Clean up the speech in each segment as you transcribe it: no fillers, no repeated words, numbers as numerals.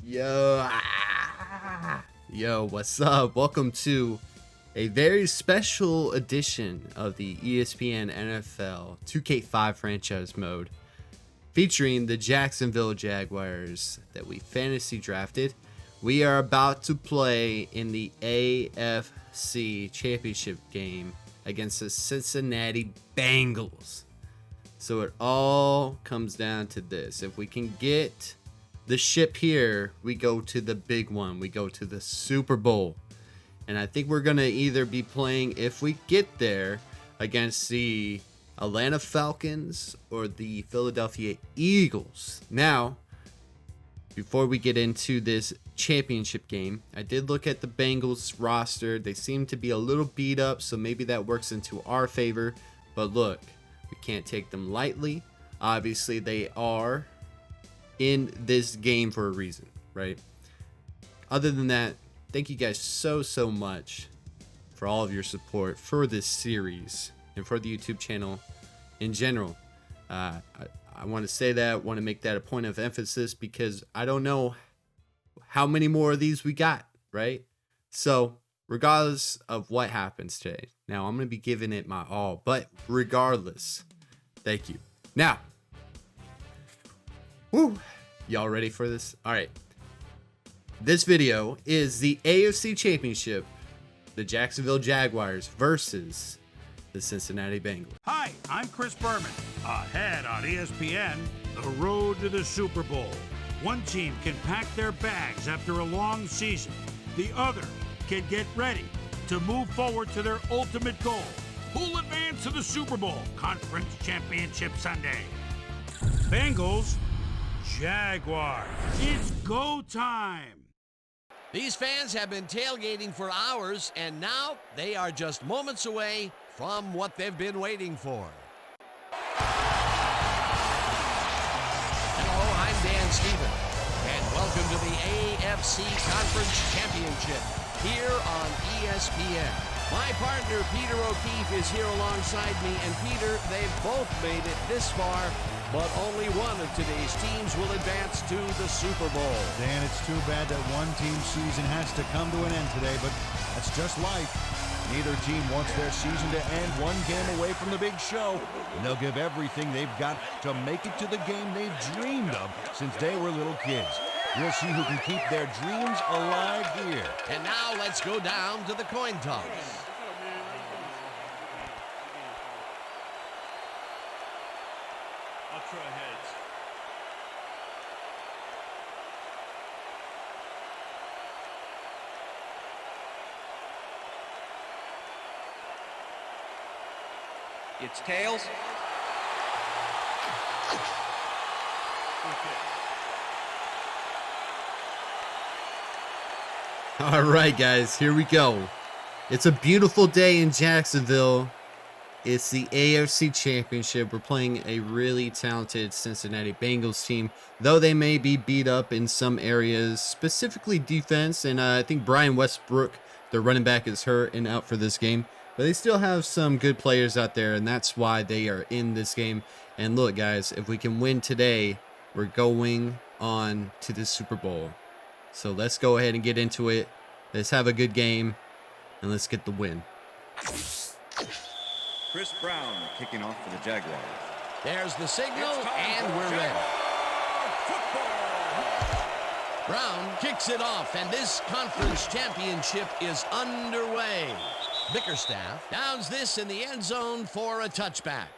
Yo, what's up? Welcome to a very special edition of the ESPN NFL 2K5 franchise mode, featuring the Jacksonville Jaguars that we fantasy drafted. We are about to play in the AFC Championship game against the Cincinnati Bengals. So it all comes down to this. If we can get the ship here, we go to the big one. We go to the Super Bowl. And I think we're going to either be playing, if we get there, against the Atlanta Falcons or the Philadelphia Eagles. Now, before we get into this championship game, I did look at the Bengals roster. They seem to be a little beat up, so maybe that works into our favor. But look, we can't take them lightly. Obviously, they are in this game for a reason, right? Other than that, thank you guys so much for all of your support for this series and for the YouTube channel in general. I want to say that, want to make that a point of emphasis, because I don't know how many more of these we got, right? So regardless of what happens today, now I'm going to be giving it my all, but regardless, thank you. Now, y'all ready for this? All right. This video is the AFC Championship, the Jacksonville Jaguars versus the Cincinnati Bengals. Hi, I'm Chris Berman. Ahead on ESPN, the road to the Super Bowl. One team can pack their bags after a long season. The other can get ready to move forward to their ultimate goal. Who'll advance to the Super Bowl Conference Championship Sunday? Bengals, Jaguars. It's go time. These fans have been tailgating for hours, and now they are just moments away from what they've been waiting for. Hello, I'm Dan Stevens, and welcome to the AFC Conference Championship here on ESPN. My partner, Peter O'Keefe, is here alongside me, and Peter, they've both made it this far, but only one of today's teams will advance to the Super Bowl. Dan, it's too bad that one team's season has to come to an end today, but that's just life. Neither team wants their season to end one game away from the big show, and they'll give everything they've got to make it to the game they've dreamed of since they were little kids. We'll see who can keep their dreams alive here. And now let's go down to the coin toss. I'll try heads. It's tails. All right, guys, here we go. It's a beautiful day in Jacksonville. It's the AFC Championship. We're playing a really talented Cincinnati Bengals team, though they may be beat up in some areas, specifically defense. And I think Brian Westbrook, their running back, is hurt and out for this game. But they still have some good players out there, and that's why they are in this game. And look, guys, if we can win today, we're going on to the Super Bowl. So let's go ahead and get into it. Let's have a good game, and let's get the win. Chris Brown kicking off for the Jaguars. There's the signal, and we're ready. Brown kicks it off, and this conference championship is underway. Bickerstaff downs this in the end zone for a touchback.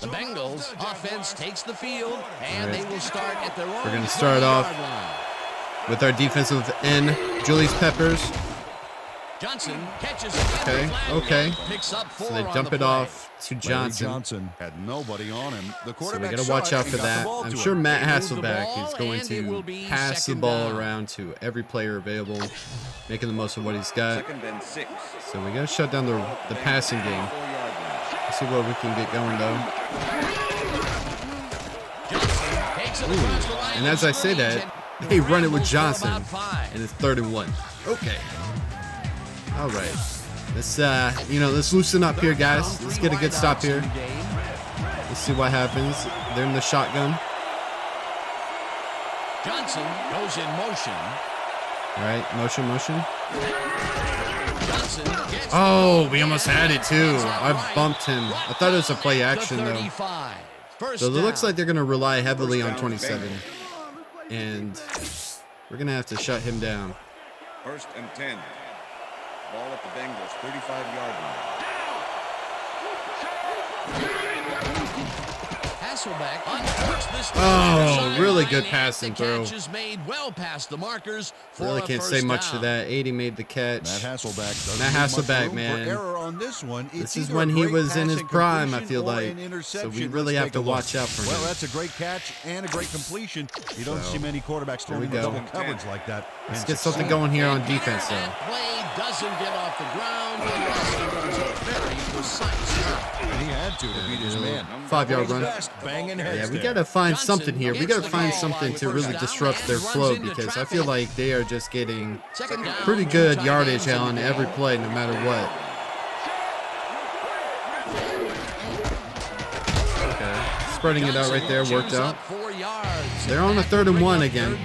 The Bengals offense takes the field, and they will start at their own. We're going to start off with our defensive end, Julius Peppers. Johnson catches it. Okay. Picks up four. So they dump it off to Johnson. Johnson had nobody on him. The So we quarterback got to watch out for that. I'm sure Matt Hasselbeck is going will to be pass the second ball down. around to every player available, making the most of what he's got. Second and 6. So we got to shut down the passing game. Let's see what we can get going, though. And as I say that, they run it with Johnson, and it's 3rd and 1. Okay. All right. Let's let's loosen up here, guys. Let's get a good stop here. Let's see what happens. They're in the shotgun. Johnson goes in motion. All right, motion. Johnson gets Oh, we almost had it too. I bumped him. I thought it was a play action though. So it looks like they're going to rely heavily on 27. And we're going to have to shut him down. 1st and 10. Ball at the Bengals 35-yard line. Hasselbeck uncorks this. Oh, really good passing throw. Catch is made well past the markers for Really a can't first say much to down. that. 80 made the catch. Matt Hasselbeck doesn't Matt leave much Hasselbeck, room man. for error on this one. This It's is either when a he great was in his passing prime, I completion feel or like. an So interception. we really Let's have to take a look. watch out for him. Well, that's a great catch and a great completion. You don't So, see many quarterbacks here we throwing go. double coverage like that. Let's and get something succeed. going here on defense though. That play doesn't get off the ground unless he runs a very precise route. And he had to beat his man. 5-yard run. Best banging heads Yeah, we there. got to find Johnson something here. We gets got to the find ball something with to first really down disrupt their and runs flow into because I feel traffic. like they are just getting Second down, pretty two good tight yardage ends on in every the play, no matter what. Okay, spreading it out right there worked out. They're on the 3rd and 1 again.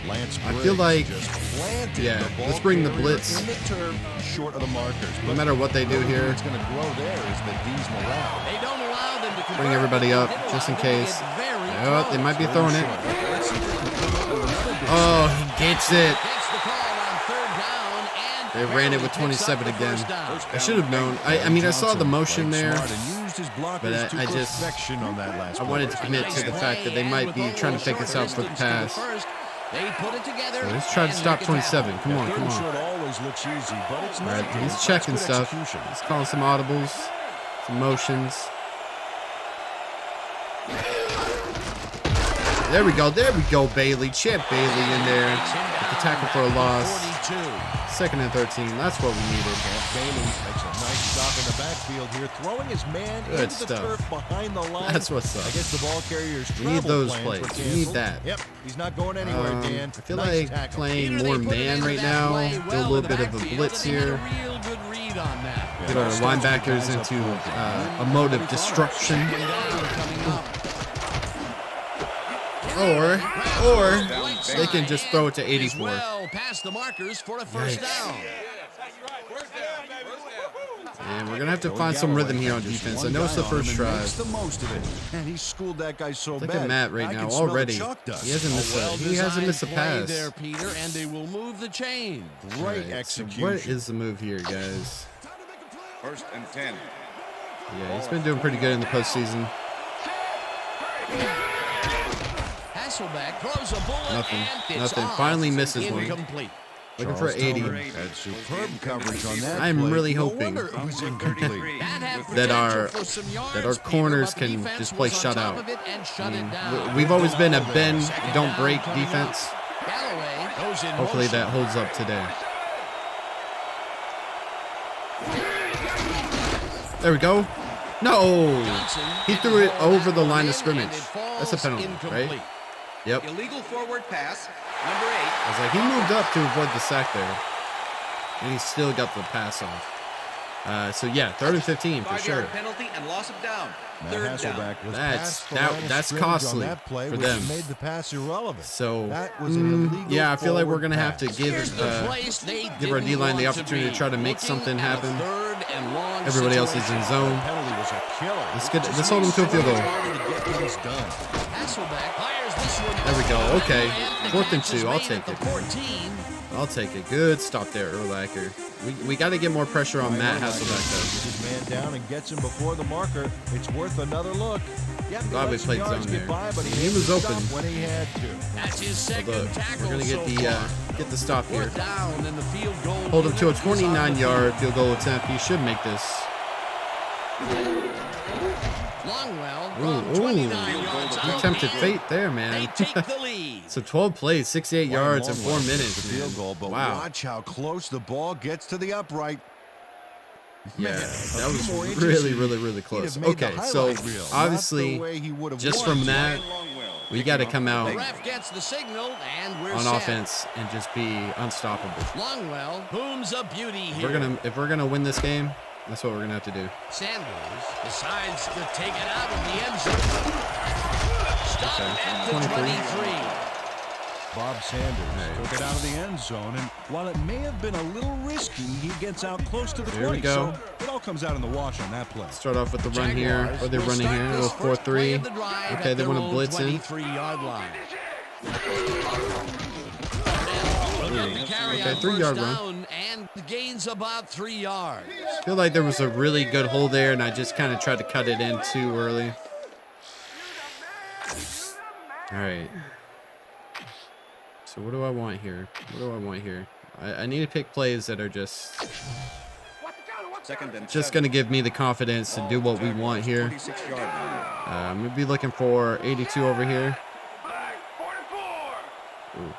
Lance I feel like, just planted yeah, the ball let's bring the carrier blitz. in the turf, short of the markers. No matter what they do here, It's going to grow there is the D's morale. They don't allow them to convert. bring everybody up just in case. Oh, they might be throwing it. Oh, he gets it. They ran it with 27 again. I should have known. I mean, I saw the motion there, but I just wanted to commit to the fact that they might be trying to take us out for the pass. They put it together. So let's try to stop 27. Come on, come on. Always looks easy, but it's All not. right, he's checking stuff. He's calling some audibles, some motions. There we go, Bailey. Champ Bailey in there. With the tackle for a loss. 2nd and 13. That's what we needed. Bailey makes a nice stop in the backfield here, throwing his man Good into the stuff. turf behind the line. That's what's up. I guess the ball carrier's We need travel those plans plays. were We need canceled. that. Yep, he's not going anywhere, Dan. I feel Nice like tackle. playing more man right now. Do a little bit of a blitz here. Get our linebackers into a mode of destruction. Or they can just throw it to 84. Well past the markers for a first down. And we're going to have to find some rhythm here on defense. I know it's the first drive. Makes the most of it. And he schooled that guy so Look bad. at Matt right I now can smell the already. chalk dust. He hasn't missed a pass. There, Peter, and they will move the chain. Great All right, so execution. what is the move here, guys? 1st and 10. Yeah, he's been doing pretty good in the postseason. Hasselbeck throws a bullet Nothing. and it's Nothing. off. Finally misses one. Incomplete. Looking for 80. Had superb coverage on that. I'm play. really No hoping wonder it was incomplete. that our corners can just play shutout. We've always been a bend, don't break defense. Hopefully that holds up today. There we go. No! He threw it over the line of scrimmage. That's a penalty, right? Yep. Illegal forward pass, number 8. I was like, he moved up to avoid the sack there. And he still got the pass off. So yeah, 3rd and 15 for sure. Penalty and loss of down. Matt 3rd down. Hasselbeck was That's- past the line of that's scrimmage on costly that play, for which them. made the pass irrelevant. So, That was an illegal yeah, I feel like we're going to have to pass. give our D-line the opportunity to try to make something happen. Everybody else is in zone. Penalty was a killer. Let's hold them to a field goal. There we go. Okay. 4th and 2. I'll take it. I'll take it. Good stop there, Urlacher. We got to get more pressure on Matt Hasselbeck, though. Gets his man down and gets him before the marker. It's worth another look. Yeah, Glad we played zone there. He was open. When he had to. That's his So second look, tackle we're going to get the stop here. down in the field goal. Hold him to a 29-yard field goal attempt. He should make this. Longwell Ooh, from 29 yards he out tempted and fate there, They man. take the lead. So 12 plays, 68 yards in 4 Long way minutes. to the field man. goal, but Wow. watch how close the ball gets to the upright. Yeah, Man, that a was few more inches, really, really, really he'd close. have made the Okay, so highlight reel, not obviously, the way he would have just won. from that, we got to come out The ref gets the signal, and we're on set. offense and just be unstoppable. Longwell booms a beauty here. If we're gonna win this game, That's what we're going to have to do. Sanders decides to take it out of the end zone. Stop at the 23. Bob Sanders took it out of the end zone, and while it may have been a little risky, he gets out close to the 20. Here we go. So it all comes out in the wash on that play. Start off with the run here. Or they're running here. A little 4-3. Okay, they want to blitz in. 23-yard line. Okay, 3-yard run. And gains about 3 yards. I feel like there was a really good hole there, and I just kind of tried to cut it in too early. All right. So what do I want here? What do I want here? I need to pick plays that are just going to give me the confidence to do what we want here. I'm going to be looking for 82 over here. Ooh.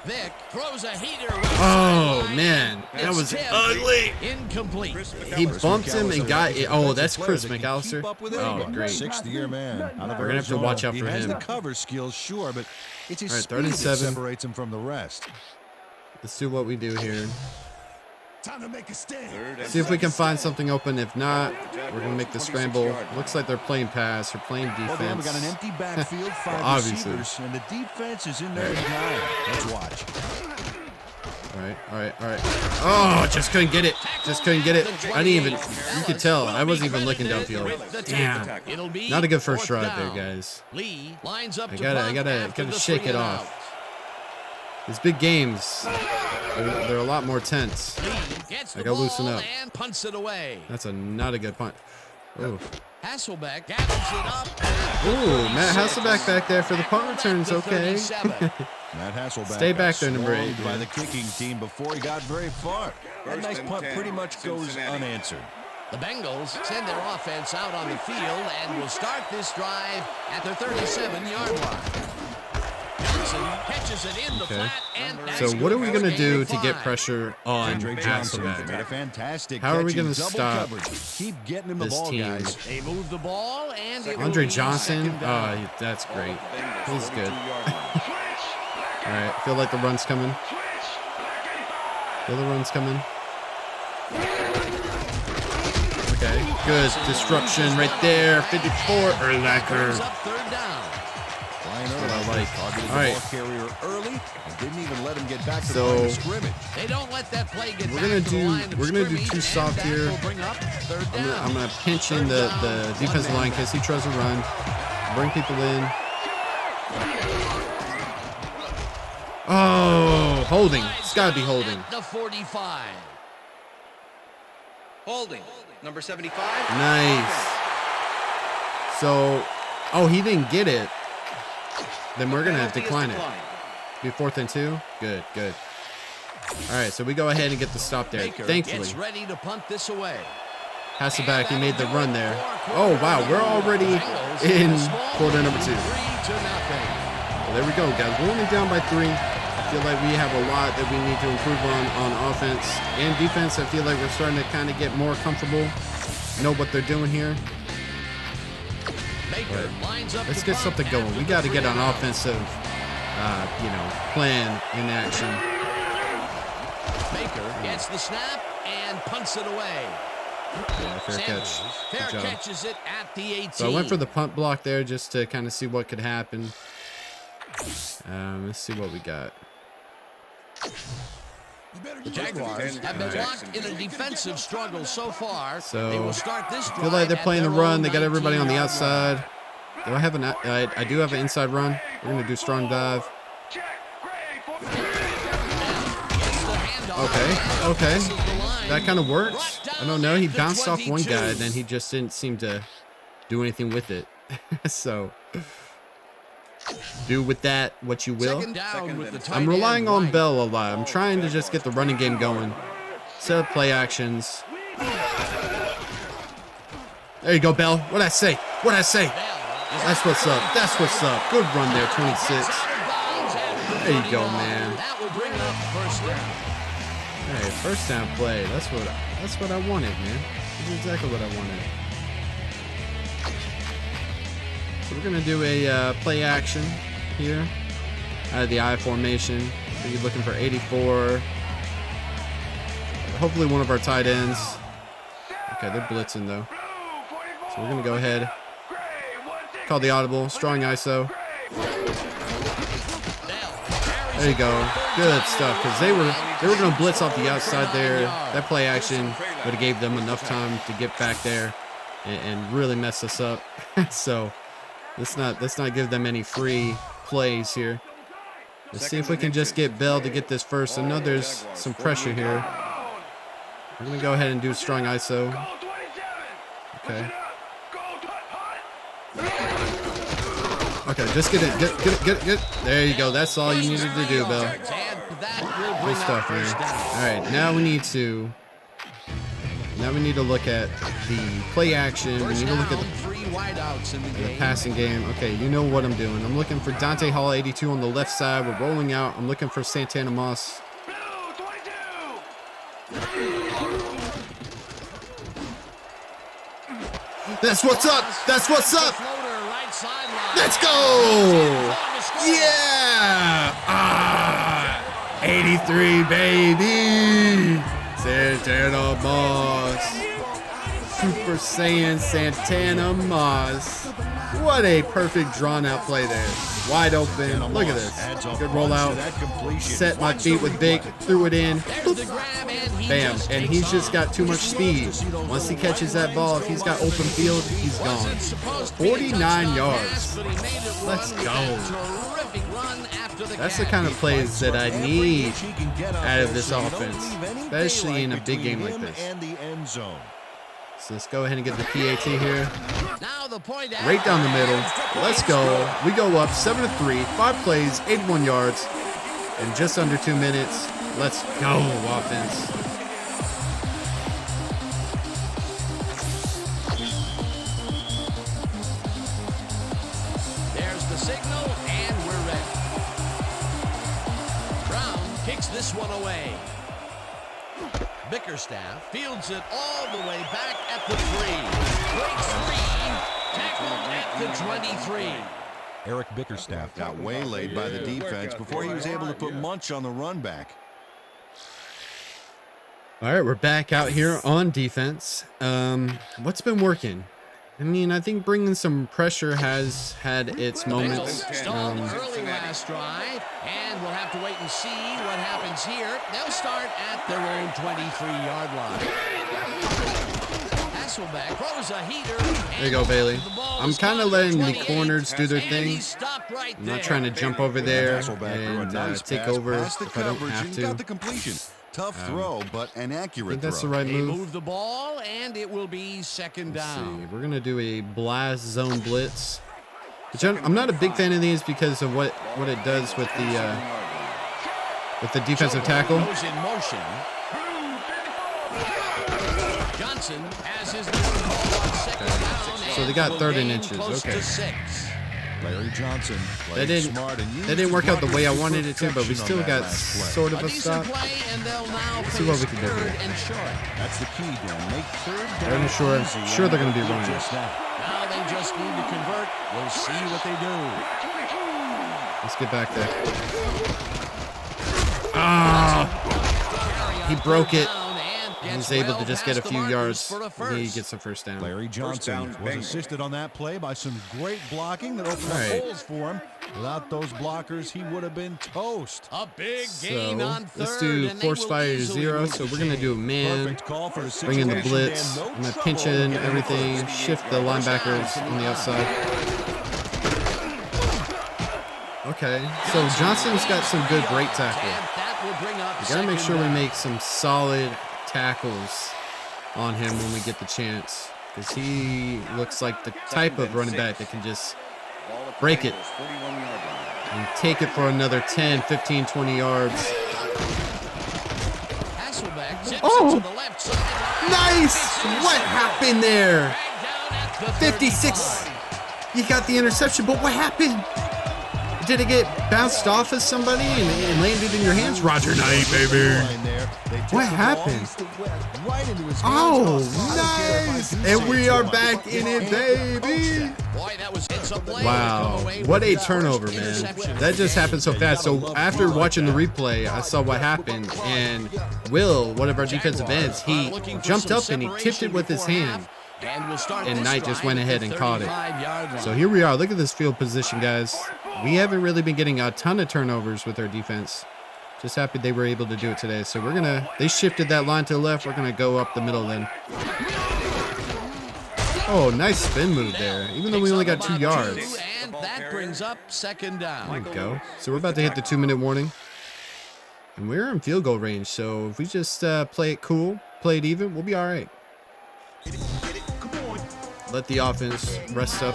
Vick throws a heater. Oh man, that was ugly. Incomplete. He bumped him and got it. Oh, that's Chris McAllister. Oh, great. Sixth-year man. We're gonna have to watch out for him. He has him. the cover skills, sure, but it's his All right, speed that 37. separates him from the rest. Let's do what we do here. Time to make a stand. See if we can find something open. If not, we're gonna make the scramble. Looks like they're playing pass or playing Well, we defense. got an empty backfield, 5 obviously. receivers, and the defense is in there in time. Let's watch. All right. Oh, just couldn't get it. Just couldn't get it. I didn't even. You could tell. I wasn't even looking downfield. Damn. Not a good first drive there, guys. Lee lines up. I gotta shake it off. These big games, they're a lot more tense. I gotta loosen up. And punts it away. That's not a good punt. Oh. Hasselbeck gathers it up. Ooh, Matt Hasselbeck back there for the punt returns. Okay. Matt Hasselbeck Stay back there, number 8. by the kicking team before he got very far. That nice punt pretty much goes Cincinnati. unanswered. The Bengals send their offense out on the field and will start this drive at their 37-yard line. Johnson catches it in the flat, and So what are we gonna do to get 5. pressure on Andre Johnson made a Hasselbeck? fantastic How are we catch in gonna double stop coverage. Keep getting him the this ball, team? guys. They move the ball, and it will Andre be Johnson, second down. that's great. He's good. All right, feel like the run's coming. Feel the run's coming. Okay, good disruption right there. 54, Urlacher. Up third down. Brian what I Urlacher like. targeted the All right. ball carrier early and didn't even let him get back to the So- line of scrimmage. They don't let that play get We're back gonna to the do- line of we're gonna do scrimmage, too and soft that here. will bring up third down. I'm gonna pinch in the defensive line in case he tries to run. Bring people in. Oh, holding. It's gotta be holding. At the 45. Holding. Number 75. Nice. So, oh, he didn't get it. Then we're gonna decline it. Be 4th and 2. Good. All right, so we go ahead and get the stop there. Baker Thankfully, gets ready to punt this away. Hasselbeck, he made the run there. Oh wow, we're already in quarter number 2. 3-0. Well, there we go, guys. We're only down by 3. I feel like we have a lot that we need to improve on offense and defense. I feel like we're starting to kind of get more comfortable, know what they're doing here. Baker lines up Let's to get punt something going. after We the got to get 3 an and out. offensive, plan in action. Baker gets the snap and punts it away. Yeah, fair catch. Fair Good job. catches it at the 18. So I went for the punt block there just to kind of see what could happen. Let's see what we got. The Jaguars have been locked in a defensive struggle so far. They will So start this I feel like they're playing the run. They got everybody on the outside. Do I have an? I do have an inside run. We're gonna do strong dive. Okay. That kind of works. I don't know. He bounced off one guy, and then he just didn't seem to do anything with it. So do with that what you will. Second down with the tight I'm relying end on right. Bell a lot. I'm trying to just get the running game going. Set up play actions. There you go, Bell. What'd I say? That's what's up. Good run there, 26. There you go, man. That will bring up first down. Hey, first down play. That's what I wanted, man. That's exactly what I wanted. So we're gonna do a play action. here out of the I formation. We're looking for 84. Hopefully one of our tight ends. Okay, they're blitzing though. So we're gonna go ahead. Call the audible. Strong ISO. There you go. Good stuff. Because they were gonna blitz off the outside there. That play action would have gave them enough time to get back there and really mess us up. So let's not give them any free plays here. Let's see if we can just get Bell to get this first. I know there's some pressure here. We're gonna go ahead and do strong ISO. Okay. Okay, just get it. Get it. There you go. That's all you needed to do, Bell. Good stuff, man. All right, now we need to look at the play action. We need to look at the passing game. Okay, you know what I'm doing. I'm looking for Dante Hall 82 on the left side. We're rolling out. I'm looking for Santana Moss. That's what's up. That's what's up. Let's go. Yeah. 83, baby. Santana Moss. Super Saiyan Santana Moss. What a perfect drawn out play there. Wide open. Look at this. Good rollout. Set my feet with Vick. Threw it in. Boop. Bam. And he's just got too much speed. Once he catches that ball, if he's got open field, he's gone. 49 yards. Let's go. That's the kind of plays that I need out of this offense, especially in a big game like this. So let's go ahead and get the PAT here. Right down the middle. Let's go. We go up 7-3, 5 plays, 81 yards, in just under 2 minutes. Let's go, offense. There's the signal, and we're ready. Brown kicks this one away. Bickerstaff fields it all the way back at the 3. Breaks free. Tackled at the 23. Eric Bickerstaff got waylaid by the defense before he was able to put Munch on the run back. All right, we're back out here on defense. What's been working? I mean, I think bringing some pressure has had its moments. Stalled early last drive, and we'll have to wait and see what happens here. They'll start at their own 23-yard line. Hasselbeck throws a heater. There you go, Bailey. I'm kind of letting the corners do their thing. I'm not trying to jump over there and take over if I don't have to. Tough throw, but an accurate I think that's throw. the right move. Move the ball, and it will be second down. We're going to do a blast zone blitz. Which I'm not a big fan of these because of what it does with the defensive tackle. Goes in motion. Johnson has his ball on second down. So they got third and inches. Okay. Larry Johnson That didn't work out the way I wanted it to, but we still got sort of a stop. Let's see what we can do here. That's the key, Dan. Make third down. They're sure they're going to be running it. Now they just need to convert. We'll see what they do. Let's get back there. Ah! He broke it. He's able to just get a few yards. He gets a first down. Larry Johnson was assisted on that play by some great blocking that opened up holes for him. Without those blockers, he would have been toast. A big gain on third. Let's do force fire to 0. So we're going to do a man. Bring in the blitz. I'm going to pinch in everything. Shift the linebackers on the outside. Okay. So Johnson's got some good break tackle. We got to make sure we make some solid tackles on him when we get the chance, because he looks like the type of running back that can just break it and take it for another 10, 15, 20 yards. Oh, nice! What happened there? 56. You got the interception, but what happened? Did it get bounced off of somebody and landed in your hands? Roger Knight, baby. What happened? Oh, nice. And we are back in it, baby. Wow. What a turnover, man. That just happened so fast. So after watching the replay, I saw what happened. And Will, one of our defensive ends, he jumped up and he tipped it with his hand. And Knight just went ahead and caught it. So here we are. Look at this field position, guys. We haven't really been getting a ton of turnovers with our defense. Just happy they were able to do it today. So we're going to, they shifted that line to the left. We're going to go up the middle then. Oh, nice spin move there. Even though we only got 2 yards. And that brings up second down. There we go. So we're about to hit the 2-minute warning. And we're in field goal range. So if we just play it cool, play it even, we'll be all right. Let the offense rest up.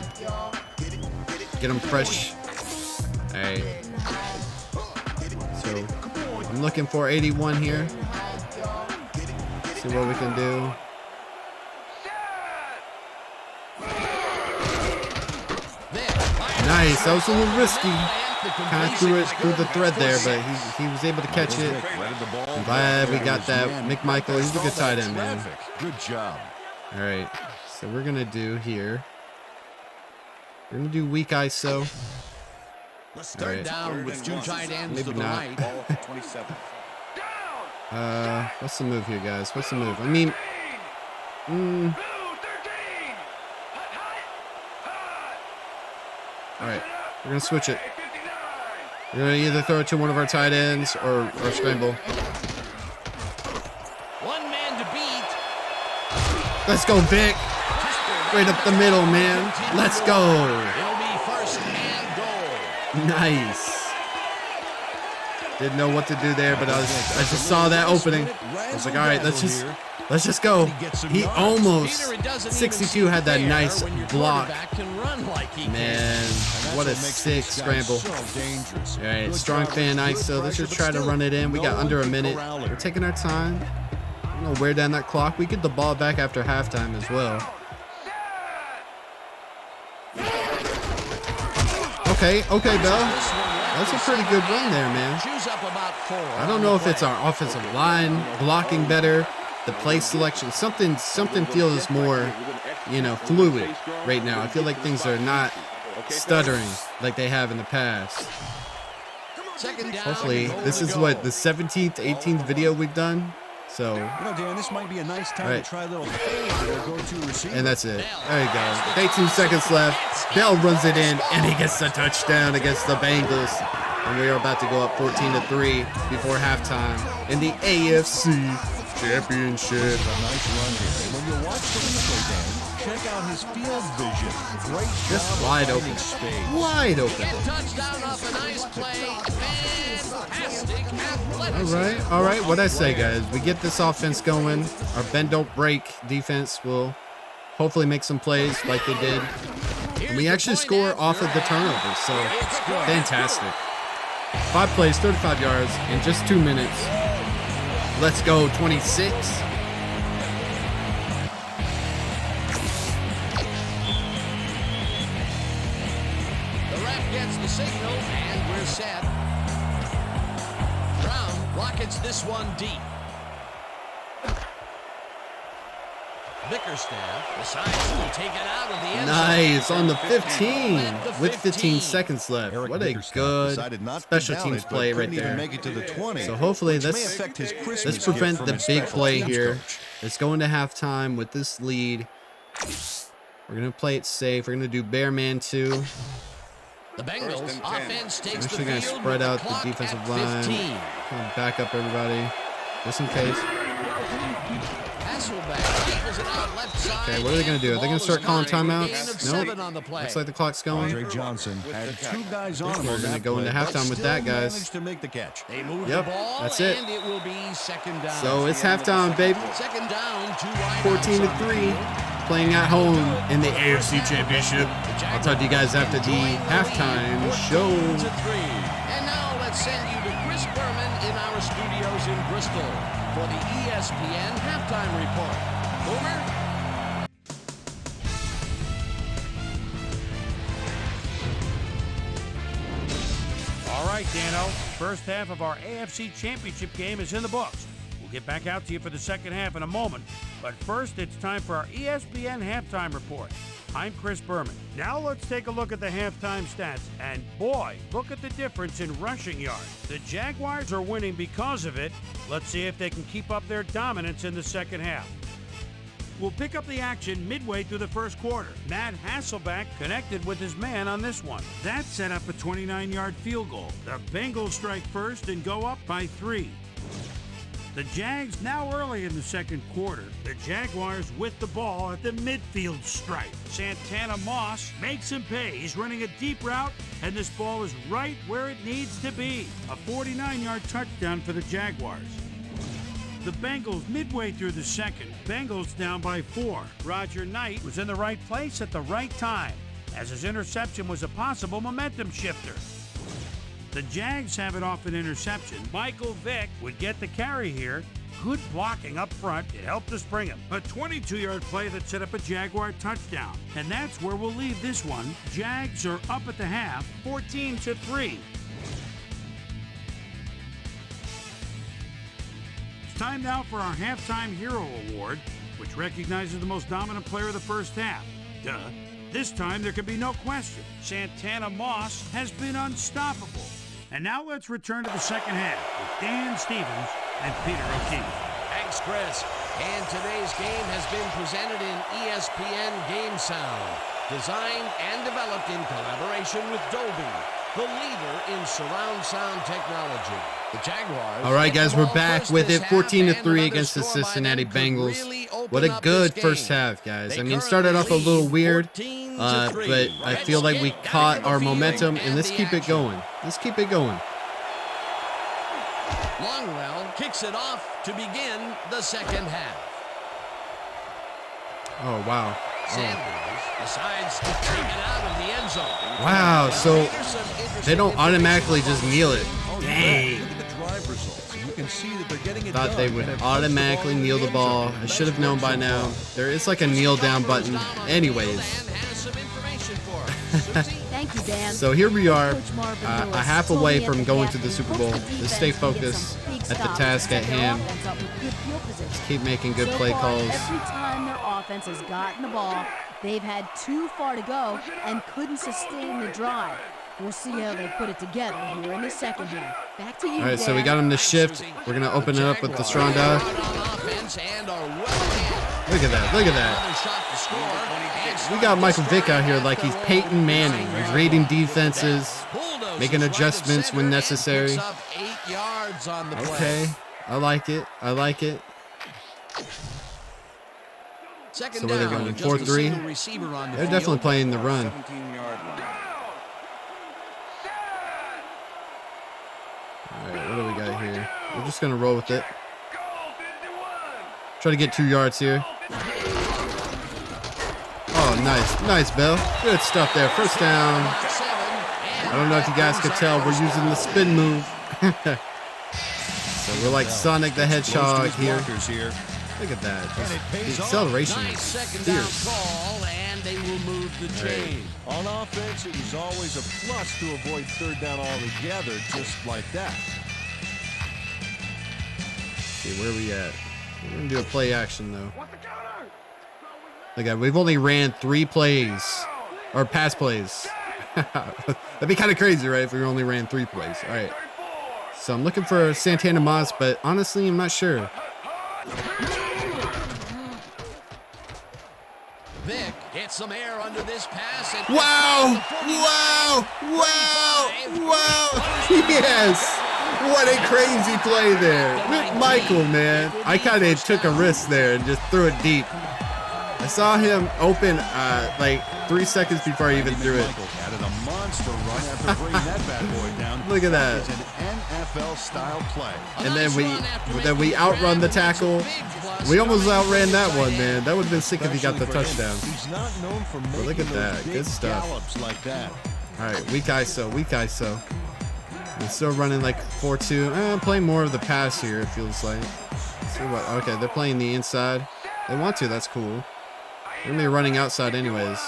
Get them fresh. All right. So I'm looking for 81 here. See what we can do. Nice. That was a little risky. Kind of threw it through the thread there, but he was able to catch it. I'm glad we got that. Micheal, he's a good tight end, man. Good job. All right. So we're going to do here. We're going to do weak ISO. Third down with 2 tight ends Maybe to the not. right. 27. What's the move here, guys? What's the move? I mean, all right, we're gonna switch it. We're gonna either throw it to one of our tight ends or scramble. One man to beat. Let's go, Vic. Right up the middle, man. Let's go. It'll be first and goal. Nice. Didn't know what to do there, but I just saw that opening. I was like, all right, let's just go. He almost 62 had that nice block. Man, what a sick scramble. All right, strong fan ISO. Let's just try to run it in. We got under a minute. We're taking our time. I'm gonna wear down that clock. We get the ball back after halftime as well. Okay, Bell. That's a pretty good run there, man. I don't know if it's our offensive line blocking better, the play selection, something feels more, fluid right now. I feel like things are not stuttering like they have in the past. Hopefully, this is what, the 17th, 18th video we've done. So, Dan, this might be a nice time to try a little go-to receiver. And that's it. There you go. 18 seconds left. Bell runs it in, and he gets the touchdown against the Bengals. And we are about to go up 14-3 before halftime in the AFC Championship. A nice run here. When you watch the replay, Dan, check out his field vision. Great job. Just wide open. Wide open. Touchdown off a nice play. Fantastic athleticism. All right. What'd I say, guys? We get this offense going. Our bend don't break defense will hopefully make some plays like they did. And we actually score off of the turnovers, so fantastic. 5 plays, 35 yards in just 2 minutes. Let's go, 26. The ref gets the signal, and we're set. Brown rockets this one deep. Bickerstaff decides to take it out of the end zone. Nice on the 15 with 15 seconds left. What a good special teams play right there. So hopefully let's prevent the big play here. Let's go into halftime with this lead. We're going to play it safe. We're going to do bear man 2. The Bengals offense takes I'm the actually going to field spread with out the the clock defensive at line. 15. Kind of back up everybody just in case. Okay, what are they going to do? Are they going to start calling timeouts? Nope. Looks like the clock's going. Andre Johnson had 2 guys on him. We're going to go into halftime with that, guys. To make the catch. Yep, that's it. And it will be second down. So it's halftime, baby. Second down, 14-3, playing at home in the AFC Championship. I'll talk to you guys after the halftime show. And now let's send you to Chris Berman in our studios in Bristol for the ESPN halftime report. Boomer? right, Dano. First half of our AFC Championship game is in the books. We'll get back out to you for the second half in a moment. But first, it's time for our ESPN Halftime Report. I'm Chris Berman. Now let's take a look at the halftime stats. And boy, look at the difference in rushing yards. The Jaguars are winning because of it. Let's see if they can keep up their dominance in the second half. We'll pick up the action midway through the first quarter. Matt Hasselbeck connected with his man on this one. That set up a 29-yard field goal. The Bengals strike first and go up by 3. The Jags now early in the second quarter. The Jaguars with the ball at the midfield stripe. Santana Moss makes him pay. He's running a deep route, and this ball is right where it needs to be. A 49-yard touchdown for the Jaguars. The Bengals midway through the second. Bengals down by 4. Roger Knight was in the right place at the right time, as his interception was a possible momentum shifter. The Jags have it off an interception. Micheal Vick would get the carry here. Good blocking up front. It helped us bring him. A 22-yard play that set up a Jaguar touchdown. And that's where we'll leave this one. Jags are up at the half, 14-3. It's time now for our Halftime Hero Award, which recognizes the most dominant player of the first half. Duh. This time there can be no question. Santana Moss has been unstoppable. And now let's return to the second half with Dan Stevens and Peter O'Keefe. Thanks, Chris. And today's game has been presented in ESPN Game Sound, designed and developed in collaboration with Dolby, the leader in surround sound technology. The Jaguars. All right, guys, we're back with it, 14-3 against the Cincinnati Bengals. What a good first half, guys. I mean, started off a little weird, but I feel like we caught our momentum, and let's keep it going. Let's keep it going. Longwell kicks it off to begin the second half. Oh, wow. Sanders decides to take it out of the end zone. Wow, so they don't automatically just kneel it. Dang. Look at the drive results. You can see that they're getting it Thought done. they would automatically kneel the ball. I should have known by now. There is like a kneel down button. Anyways. Thank you, Dan. So here we are, a half away from going to the Super Bowl. Let's stay focused at the task at hand. Let's keep making good play calls. Every time their offense has gotten the ball, they've had too far to go and couldn't sustain the drive. We'll see how they put it together here in the second half. Back to you, All right, so Dan. we got him to shift. We're going to open it up with the strong dive. Look at that. Look at that. We got Micheal Vick out here like he's Peyton Manning. He's reading defenses, making adjustments when necessary. Okay, I like it. I like it. So where they're going, 4-3? They're definitely playing the run. 17-yard line. All right, what do we got here? We're just going to roll with it. Try to get 2 yards here. Oh, nice. Nice, Bell. Good stuff there. First down. I don't know if you guys could tell. We're using the spin move. So we're like Sonic the Hedgehog here. Look at that. Just, the acceleration is fierce. And they will move the chain. On offense, it was always a plus to avoid third down altogether, just like that. See, where are we at? We're going to do a play action, though. Look at, we've only ran 3 plays, or pass plays. That'd be kind of crazy, right, if we only ran 3 plays. All right. So I'm looking for Santana Moss, but honestly, I'm not sure. Vick gets some air under this pass. And Wow! Wow! Wow! Wow! Yes! What a crazy play there. With Micheal, man. I kind of took a risk there and just threw it deep. I saw him open like 3 seconds before I even threw it. Added a monster run after bringing that bad boy down. Look at that. It's an NFL-style play. And then we outrun the tackle. We almost outran that one, man. That would have been sick if he got the touchdown. He's not known for making look at that. those big Good stuff. gallops like that. All right, weak ISO, weak ISO. We're still running like 4-2. I'm playing more of the pass here, it feels like. Let's see what, okay, they're playing the inside. They want to, that's cool. They're going to be running outside anyways.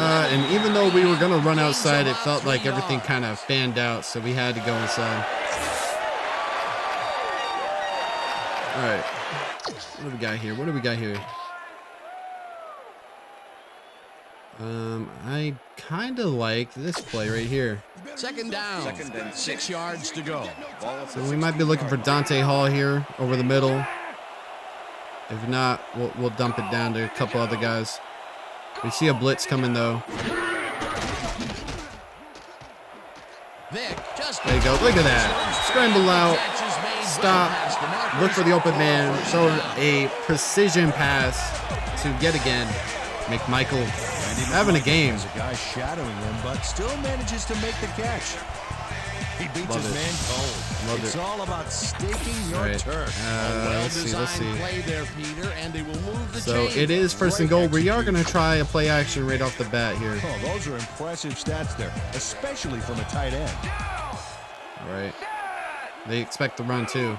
And even though we were going to run outside, it felt like everything kind of fanned out, so we had to go inside. All right. What do we got here? What do we got here? I kind of like this play right here. Second down. 6 yards to go. So we might be looking for Dante Hall here over the middle. If not, we'll dump it down to a couple other guys. We see a blitz coming though. Vick just There you go. Look at that. Scramble out. Stop. Look for the open man. Throw a precision pass to yet again McMichael having a game. There's a guy shadowing him, but still manages to make the catch. He beats his man cold. It's all about staking your turf. Let's see. Play there, Peter, and they will move the So chains. it is first and goal. We are going to try a play action right off the bat here. Oh, those are impressive stats there, especially from a tight end. All right. They expect the run too.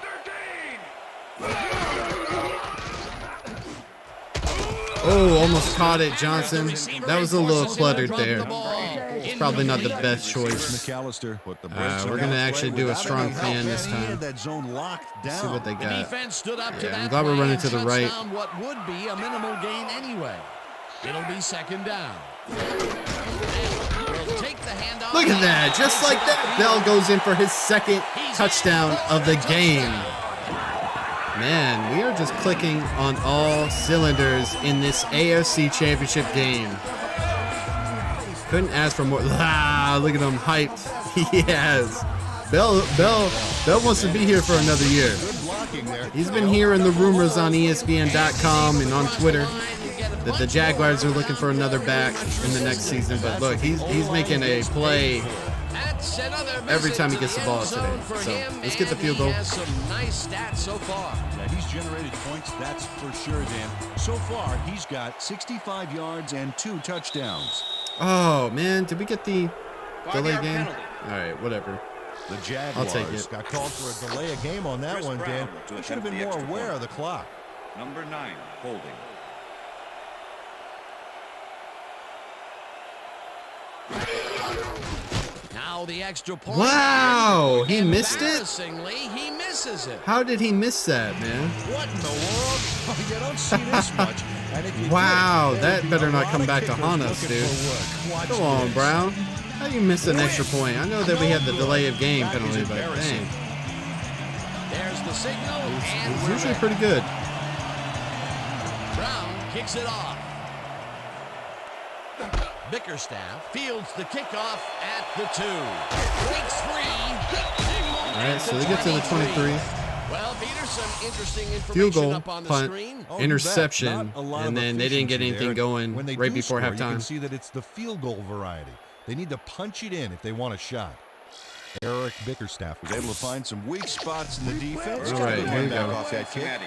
Oh, almost caught it, Johnson. That was a little cluttered there. It's probably not the best choice. McAllister. We're going to actually do a strong plan this time. That zone locked down. See what they got. Defense stood up to Yeah, that I'm glad we're play running and to the shuts right. down what would be a minimal gain anyway. It'll be second down. We'll take the handoff. Look at that. Just like that, Bell goes in for his second touchdown of the game. Man, we are just clicking on all cylinders in this AFC Championship game. Couldn't ask for more. Ah, look at him hyped. Yes. Bell wants to be here for another year. He's been hearing the rumors on ESPN.com and on Twitter that the Jaguars are looking for another back in the next season. But look, he's making a play every time he gets the ball today. So let's get the field goal. He has some nice stats so far. Yeah, he's generated points, that's for sure, Dan. So far, he's got 65 yards and 2 touchdowns. Oh, man. Did we get the delay game? All right, whatever. The Jaguars I'll take it. got called for a delay of game on that one, Dan. They should have been more aware of the clock. Number 9, holding. Now the extra point. Wow, he missed it? Embarrassingly, he misses it. How did he miss that, man? What in the world? You don't see this much. And if you Wow, did, that there'd be better a not lot come of back to kickers haunt us, looking dude. for work. Watch Come on, this. Brown. How do you miss an extra point? I know that we had the delay of game That is penalty, but embarrassing. dang. There's the signal, and It's we're usually ready. pretty good. Brown kicks it off. Bickerstaff fields the kickoff at the 2. Breaks free. All right, so they get to the 23. Well, Peter, some interesting information Field goal, up on the punt, screen. Oh, you bet. interception, Not a lot and of then they didn't get efficiency anything there. going When they right do before score, You can halftime. see that it's the field goal variety. They need to punch it in if they want a shot. Eric Bickerstaff was able to find some weak spots in the defense. All right, here you go. Off that kick. Cincinnati.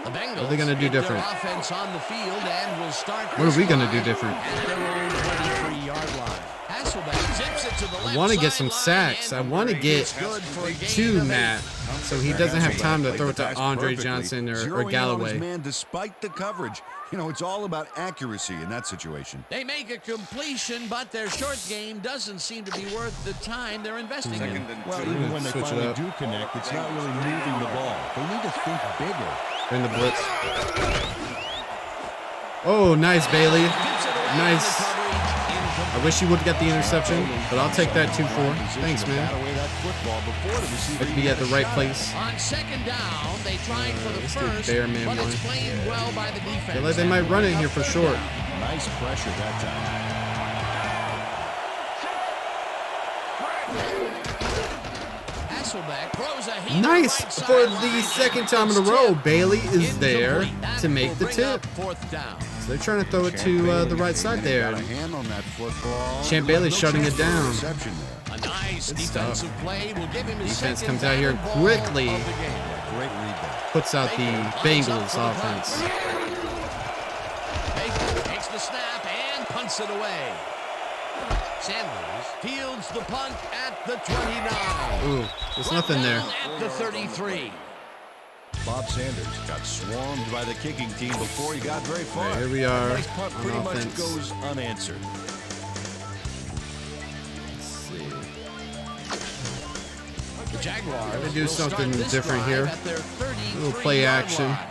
The Bengals What are they gonna do get their different? offense on the field and will start What are we gonna do this different? drive at their own 23-yard line. Hasselbeck zips it to the I left want to get some sideline, sacks. and I want to get good for a gain to of 8. Matt, so he doesn't have time to Played throw the it to pass Andre perfectly. Johnson or Zeroing in on his Galloway. man despite the coverage. You know, it's all about accuracy in that situation. They make a completion, but their short game doesn't seem to be worth the time they're investing in. Second and Well, 2. even when they Switch it finally up. do connect, it's not really moving the ball. They need to think bigger. Bring the blitz. Oh, nice, Bailey. Nice. I wish he would have got the interception, but I'll take that 2-4. Thanks, man. I'd be at the right place. On second down, they tried for the Let's do first, bear man but one. it's played well by the defense. Feel like they might run it here for short. Nice pressure that time. Hasselbeck throws a heater Nice right for sideline, the second and time in a first row. tip. Bailey is there Incomplete. That to make will the bring tip. up fourth down. So they're trying to throw it to the right side there. Got a hand on that football. Champ Bailey's shutting it down. Reception there. A nice Good defensive stuff. play will give him his Defense second comes out here down ball quickly. of the game. Great read there. Puts out the Bengals offense. Baker takes the snap and punts it away. Sanders fields the punt at the 29. Ooh, there's nothing there. At the 33. Bob Sanders got swarmed by the kicking team before he got very far. All right, here we are That nice punt pretty on much offense. goes unanswered. Jaguars They do will something start this different drive here. at their A little play 33-yard action. line.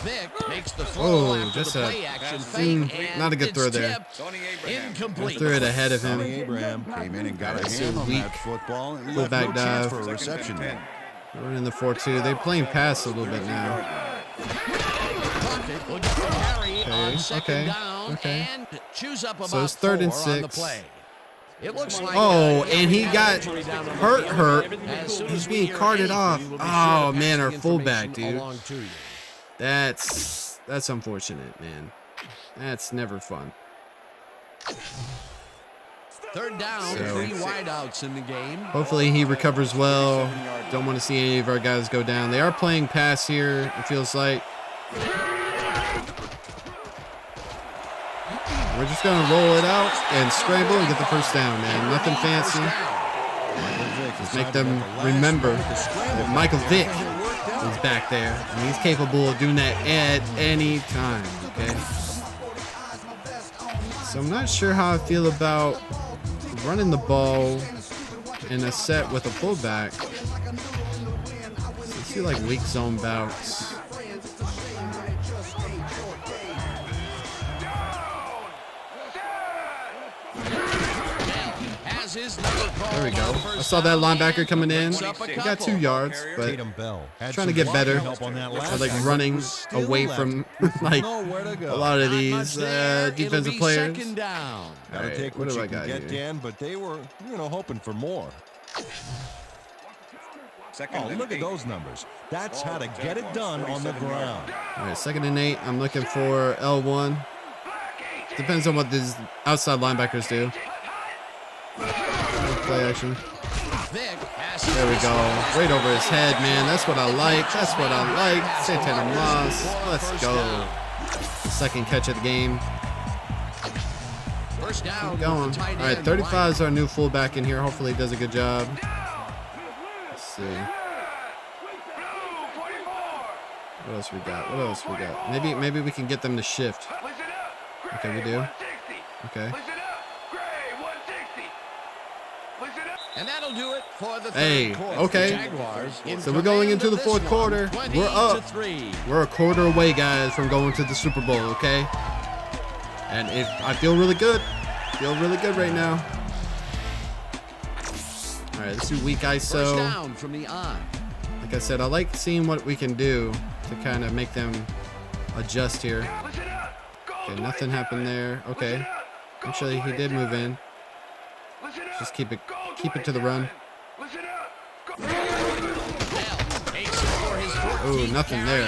Vick makes the throw Oh, after just the a play action seem fake, and not a good it's throw there. tipped. Tony Abraham. Incomplete. Threw it ahead of Tony him. Abraham came in and got a That's hand a on weak that football and left fullback no chance dive. for a reception there. Running the 4-2. They're playing pass a little bit now. Puckett will get the carry on second down okay. and chews up about So it's 3rd and 4 on the 6. play. It looks like Oh, and he got hurt. As soon He's as we being hear carted off. anything, we will be sure Oh, to man, pass our the fullback, information dude. along to you. That's unfortunate, man. That's never fun. 3rd down, So- 3 wideouts in the game. Hopefully he recovers well. Don't want to see any of our guys go down. They are playing pass here, it feels like. We're just going to roll it out and scramble and get the first down, man. Nothing fancy. Just make them remember that Micheal Vick is back there, and he's capable of doing that at any time, okay? So I'm not sure how I feel about running the ball in a set with a fullback. I see like weak zone bouts. There we go. I saw that linebacker coming in. He got 2 yards, but Tatum Bell had trying to some get better. help on that last I like tackle, running but still away left from like nowhere to go. a lot of Not these much there. It'll defensive be players. second down. Gotta Alright, take what what do you I can got get, here? Dan, but they were, hoping for more. Second Oh, and look at 8. those numbers. That's how to get it done on the ground. All right, 2nd and 8. I'm looking for L1. Depends on what these outside linebackers do. Play action. Vick has There we go. Right over his head, man. That's what I like. That's what I like. Santana Moss. Let's go. 2nd catch of the game. First down. Keep going. with the tight All right, end, 35 is our new fullback in here. Hopefully he does a good job. Let's see. What else we got? What else we got? Maybe we can get them to shift. Okay, we do. Okay. And that'll do it for the Hey, third quarter. okay. The Jaguars in So we're going command into the of 4th this quarter. one, We're up. 20-3. We're a quarter away, guys, from going to the Super Bowl, okay? And I feel really good. Feel really good right now. All right, let's do weak First ISO. down from the on. Like I said, I like seeing what we can do to kind of make them adjust here. Okay, nothing happened there. Okay. Actually, he did move in. Just keep it to the run. Oh, nothing there.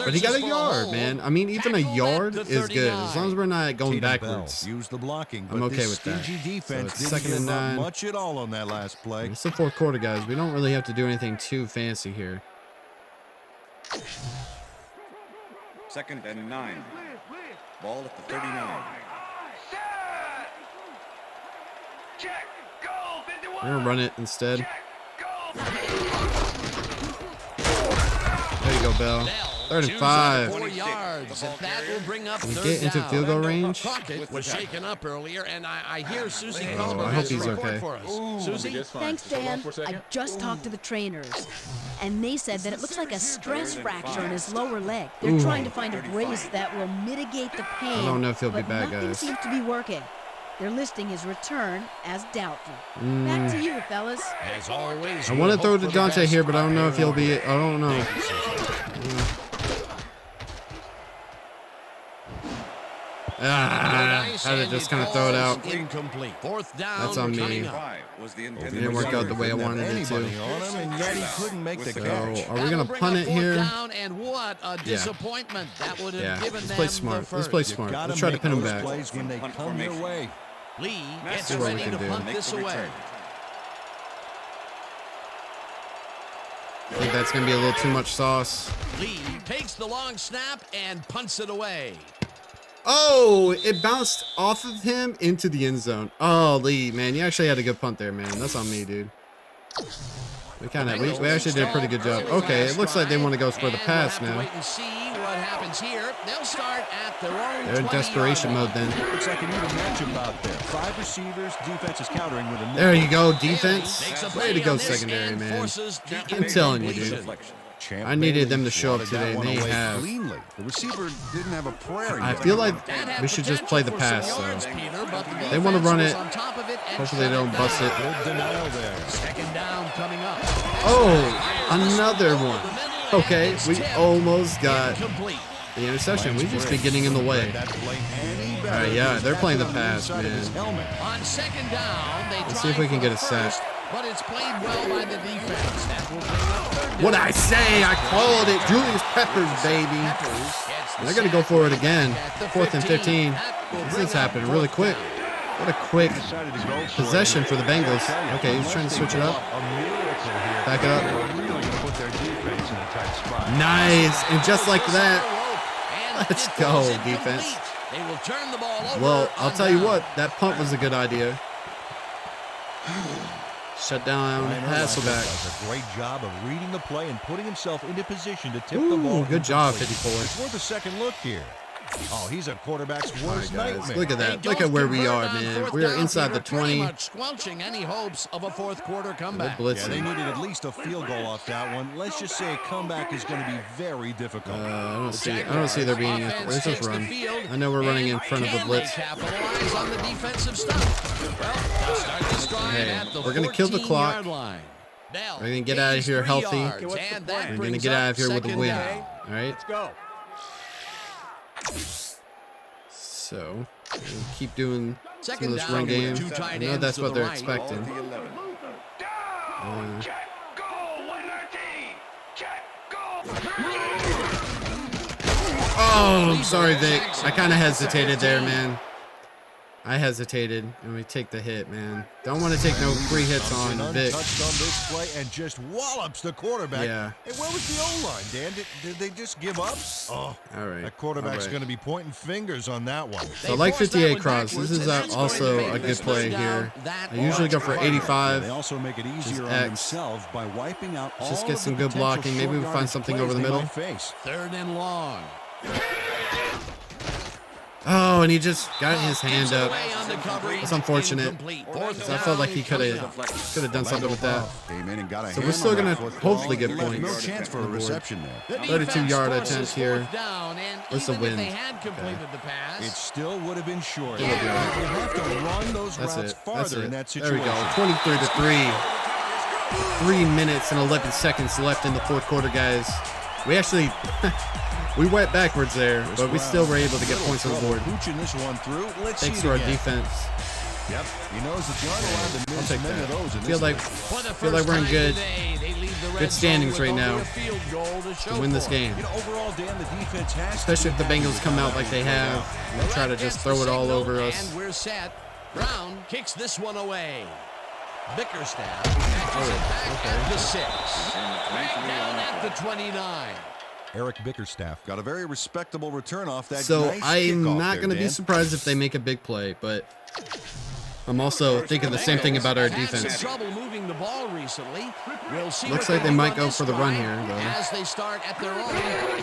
But he got a yard, man. I mean, even a yard is good. As long as we're not going Tatum Bell backwards. used the blocking, but I'm okay this with that. stingy defense So it's didn't 2nd and give up 9. much at all on that last play. It's the 4th quarter, guys. We don't really have to do anything too fancy here. 2nd and 9. Ball at the 39. We're going to run it instead. There you go, Bell. 3rd and 5. 4 yards, and that will bring up Can we third get into down. field goal range? Puckett was shaken up earlier, and I hear Susie Oh, Colbert I hope has a he's report okay. for us. Susie? Thanks, Dan. I just talked to the trainers, and they said that it looks like a stress fracture in his lower leg. They're Ooh. trying to find a brace that will mitigate the pain. I don't know if he'll be but back, nothing guys. seems to be working. They're listing his return as doubtful. Mm. Back to you, fellas. As always, I we want to hope throw for to the Dante best. here, but I don't know if he'll be. I don't know. How to just kind of throw it out. Incomplete. Fourth down. That's on me. coming up. 5 was the intended Didn't work out the way I wanted it to. Anybody on him, and yet he couldn't make the So, catch. are we That'll gonna bring punt up it fourth here? Down, and what a disappointment that would have Yeah. given Let's them play the smart. Let's first. play You smart. gotta Let's try to make pin him those back. plays when they Punt come your formation. way. Lee gets See what we ready can to do. punt Make this the away. return. I think that's gonna be a little too much sauce. Lee takes the long snap and punts it away. Oh, it bounced off of him into the end zone. Oh, Lee, man, you actually had a good punt there, man. That's on me, dude. We actually did a pretty good job. Okay, it looks like they want to go for the pass now. Wait and see what happens here. They'll start at their own. They're in desperation mode then. Looks like an even matchup out there. 5 receivers, defense is countering with a There you go, defense. Way to go, secondary, man. I'm telling you, dude. I needed them to show up today, and they have. The receiver didn't have a prayer. I feel like we should just play the pass, though. They want to run it. Hopefully they don't bust it. Denial there. Second down coming up. Oh, another one. Okay, we almost got the interception. We just be getting in the way. All right, yeah, they're playing the pass, man. On second down, Let's see if we can get a sack. But it's played well by the defense. That will bring up third down. What'd I say? I called it. Julius Peppers, baby. They're going to go for it again. 4th and 15. This is happening really quick. What a quick possession for the Bengals. Okay, he's trying to switch it up. Back it up. Nice. And just like that, let's go, defense. They will turn the ball over. Well, I'll tell you what, that punt was a good idea. Shut down Hasselbeck. Does a great job of reading the play and putting himself into position to tip the ball. Good job, 54. It's worth a second look here. Oh, he's a quarterback's worst nightmare. Look at that. Look at where we are, man. We are inside the 20. Squelching any hopes of a fourth quarter comeback. Yeah, they needed at least a field goal off that one. Let's just say a comeback is going to be very difficult. I don't see there being a. Let's just run. I know we're running in front of the blitz. Capitalize on the defensive stuff. Well, start this drive at the we're gonna kill the clock. 14-yard line. We're gonna get out of here healthy. We're gonna get out of here with a win. All right. Let's go. So, we'll keep doing some of Second this down run game. with 2 tight I know ends that's to what the they're right. expecting. Oh, I'm sorry, Vic. I kind of hesitated there, man. I hesitated, and we take the hit, man. Don't want to take no free hits on Vic. Untouched on this play and just wallops the quarterback. Yeah. Hey, where was the O-line, Dan? Did they just give up? Oh, All right. that quarterback's All right. going to be pointing fingers on that one. So I like 58 cross. This is also a good play here. I usually go for 85. They also make it easier on X. themselves by wiping out all Just get of some the good blocking. potential Maybe we find short something yardage over the plays middle. they might face. 3rd and long. Oh, and he just got his hand up. That's unfortunate. Fourth I felt like he could have done something with that. Came in and got a So we're hand still on gonna that football. hopefully get Left points. No chance for a reception there. 32-yard attempt here. What's the If win? they had completed the pass, It still would have been short. It'll be all right. They have to run those That's routes it. farther That's in that it. There situation. we go. 23-3. 3 minutes and 11 seconds left in the fourth quarter, guys. We actually we went backwards there, but we still were able to get points on the board. Pooching this one through. Let's Thanks see to it our again. defense. Yep. He knows that you aren't allowed to I'll miss take many that. of those in Feel this like we're in good standings right now to win this game. You know, overall, Dan, the defense has Especially if the Bengals come out like they have and try to just throw it all over us. And we're set. Brown kicks this one away. Bickerstaff catches it back at the 6. Back down at the 29. Eric Bickerstaff got a very respectable return off that. So nice I'm kickoff not there, going to be Dan. surprised if they make a big play, but I'm also thinking the same thing about our Had some defense. trouble moving the ball recently. We'll see Looks what like they do might on go this for the run drive here, though. as they start at their own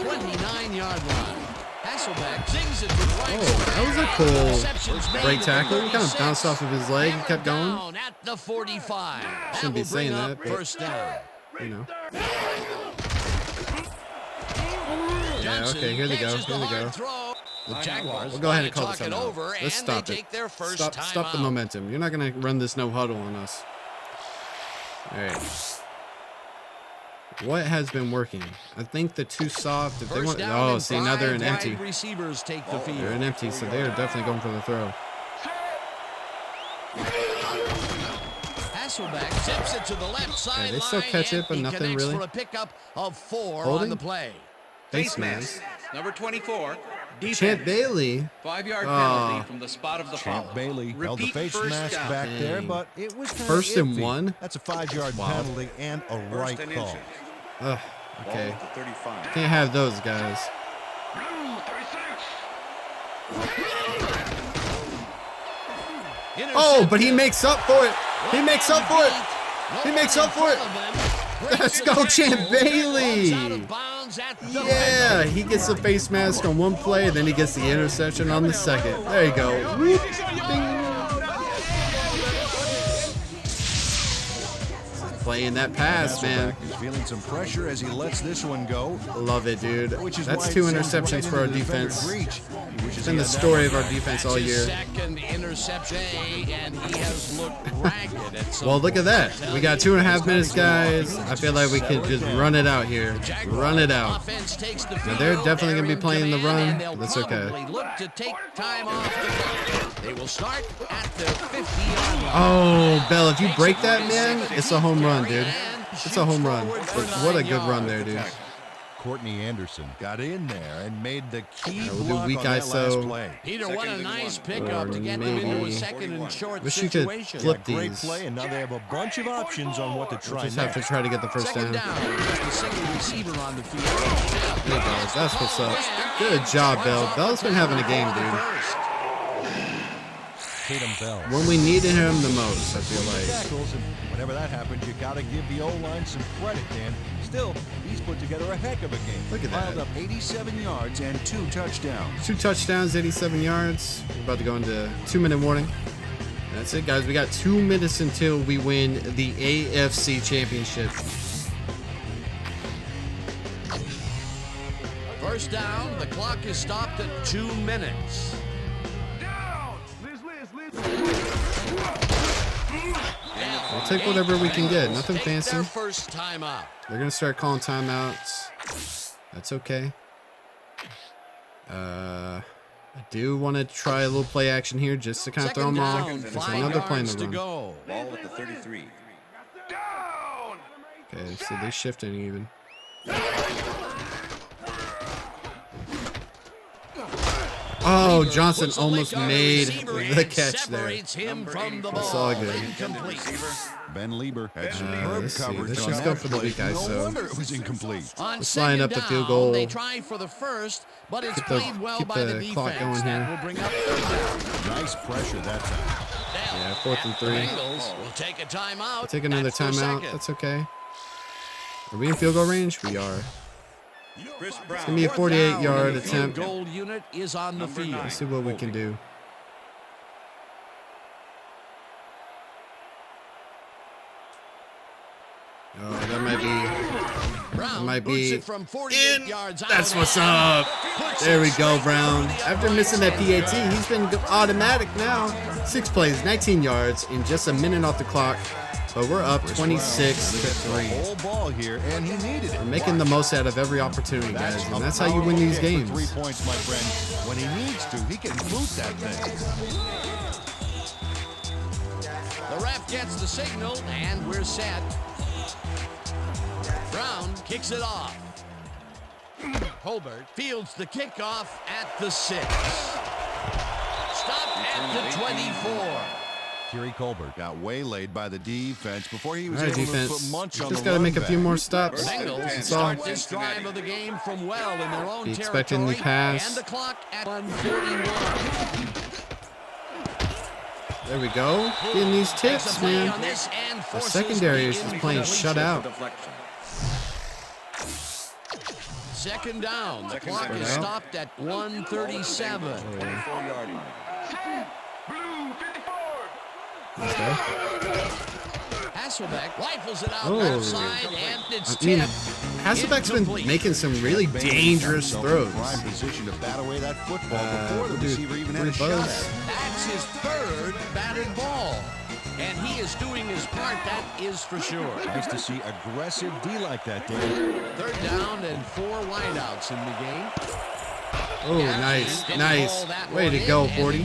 29-yard line. Hasselbeck zings it to the right. Oh, that was a cool break tackle. He kind of bounced off of his leg and kept going. Down at the 45. Shouldn't be That will bring saying up that, but- First down. You know. Yeah, okay, here they go. Here they go. The Jaguars We'll go ahead and call talk this it out. over, Let's and stop they it. take their first Stop the timeout. momentum. You're not going to run this no huddle on us. All right. What has been working? I think the too soft. If they First want, down oh, and see now they're 5 in empty. wide receivers take the They're field. in empty, so they are definitely going for the throw. Hasselbeck zips it to the left side. they still catch it, but nothing really. For a pickup of 4 on Holding? the play. Face mask. Number 24. Defense. Champ Bailey. 5-yard Ah. penalty from the spot of the Champ foul. Bailey held the Repeat face first mask down. back there, Dang. but it was kinda First and iffy. 1? That's a 5-yard Wow. penalty and a right First and call. inches. Ugh, Ball okay. at the 35. Can't have those guys. Oh, but he makes up for it. He makes up for it. He makes up for it. Let's go, Champ Bailey. Yeah, he gets the face mask on one play, then he gets the interception on the second. There you go. Whoop. Bing. Playing that pass, man. He's feeling some pressure as he lets this one go. Love it, dude. That's 2 interceptions for our defense. It's been the story of our defense all year. Well, look at that. We got 2.5 minutes, guys. I feel like we could just run it out here. Run it out. Now, they're definitely going to be playing the run. That's okay. They will start at the 50-yard line. Oh, Bell, if you break that, man, it's a home run, dude. It's a home run. What a good run there, dude. Courtney Anderson got in there and made the key we'll block do weak on that ISO. last play. Peter, what a nice pickup to get them into a second and short Wish you could situation. flip Great these. play, and now they have a bunch of options on what to try Just have to try to get the first Second down. down. The single receiver on the field. There you go. That's what's up. Good job, Bell. Bell's been having a game, dude. Tatum Bell. When we needed him the most, I feel like. Tackles, and whenever that happens, you got to give the O-line some credit, Dan. Still, he's put together a heck of a game. Look at Piled that. up 87 yards and 2 touchdowns. 2 touchdowns, 87 yards. We're about to go into 2-minute warning. That's it, guys. We got 2 minutes until we win the AFC Championship. First down. The clock is stopped at 2 minutes. We'll take whatever we can get. Nothing Take fancy. their first time out. They're going to start calling timeouts. That's okay. I do want to try a little play action here just to kind of throw them off. Down, There's 5 another play in yards the to run. go. Ball at the 33. Okay, so they're shifting even. Oh, Johnson almost made the catch there. It's all good. Ben Lieber had superb let's see. coverage Let's on just that go for the play. weak ISO. No wonder it was incomplete. On Let's line up the second field down, goal. They try for the first, but it's Keep the- played well keep by the the defense. clock going That here. will bring up third down. Nice pressure that time. Yeah, 4th and 3. Bengals will take a timeout. We'll take another at their timeout. second. That's okay. Are we in field goal range? We are. Chris It's gonna Brown. be a 48-yard The field attempt. goal unit is on the field. Let's see what we can do. Oh, that might be. Brown might boots be it from 48 in. yards out. That's what's up. There we go, Brown. After missing that PAT, he's been automatic now. 6 plays, 19 yards in just a minute off the clock. But we're up 26-3. Whole ball here, and he needed it. We're making the most out of every opportunity, guys, and that's how you win these games. 3 points, my friend. When he needs to, he can boot that thing. The ref gets the signal, and we're set. Brown kicks it off. Colbert fields the kickoff at the 6. Stop at the 24. Kerry Colbert got waylaid by the defense before he was All right, able to defense. put munch on Just the got to run make a few back. more stops. Bengals That's all. start this drive of the game from well in their own Be territory. expecting the pass. And the clock at 1:41. There we go. Getting these tips, man. On this and The forces secondary is the just playing shut out. Deflection. Second down. The clock Second is down. stopped at 1:37. 24-yard line. Okay. Hasselbeck rifles it out Oh. outside, and it's I mean, tipped. Hasselbeck's been Incomplete. making some really dangerous throws. Prime position to bat away that football before the Dude, receiver even had a pretty shot buzz. at it. That's his third batted ball. And he is doing his part, that is for sure. Nice to see aggressive D like that, Dan. Third down and 4 wideouts in the game. Oh, nice, nice. Way to go, 40.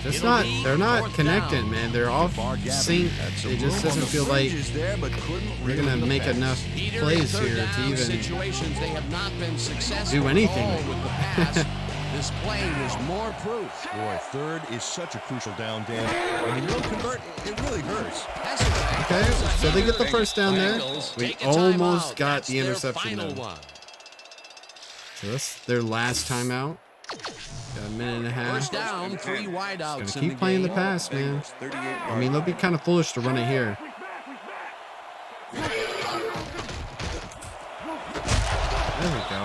Just not, they're not connecting, man. They're off sync. It just doesn't feel like they're gonna make enough plays here to even situations they have not been successful do anything. with the pass. This play was more proof. Boy, third is such a crucial down, Dan. When you don't convert, it really hurts. Okay, so they get the first down there. We Take a almost timeout. got That's the their interception final though. one. So that's their last timeout. Got a minute and a half. First down, 3 wideouts. Gonna in keep the playing the game. pass, man. 38 I mean, they'll be kind of foolish to run it here.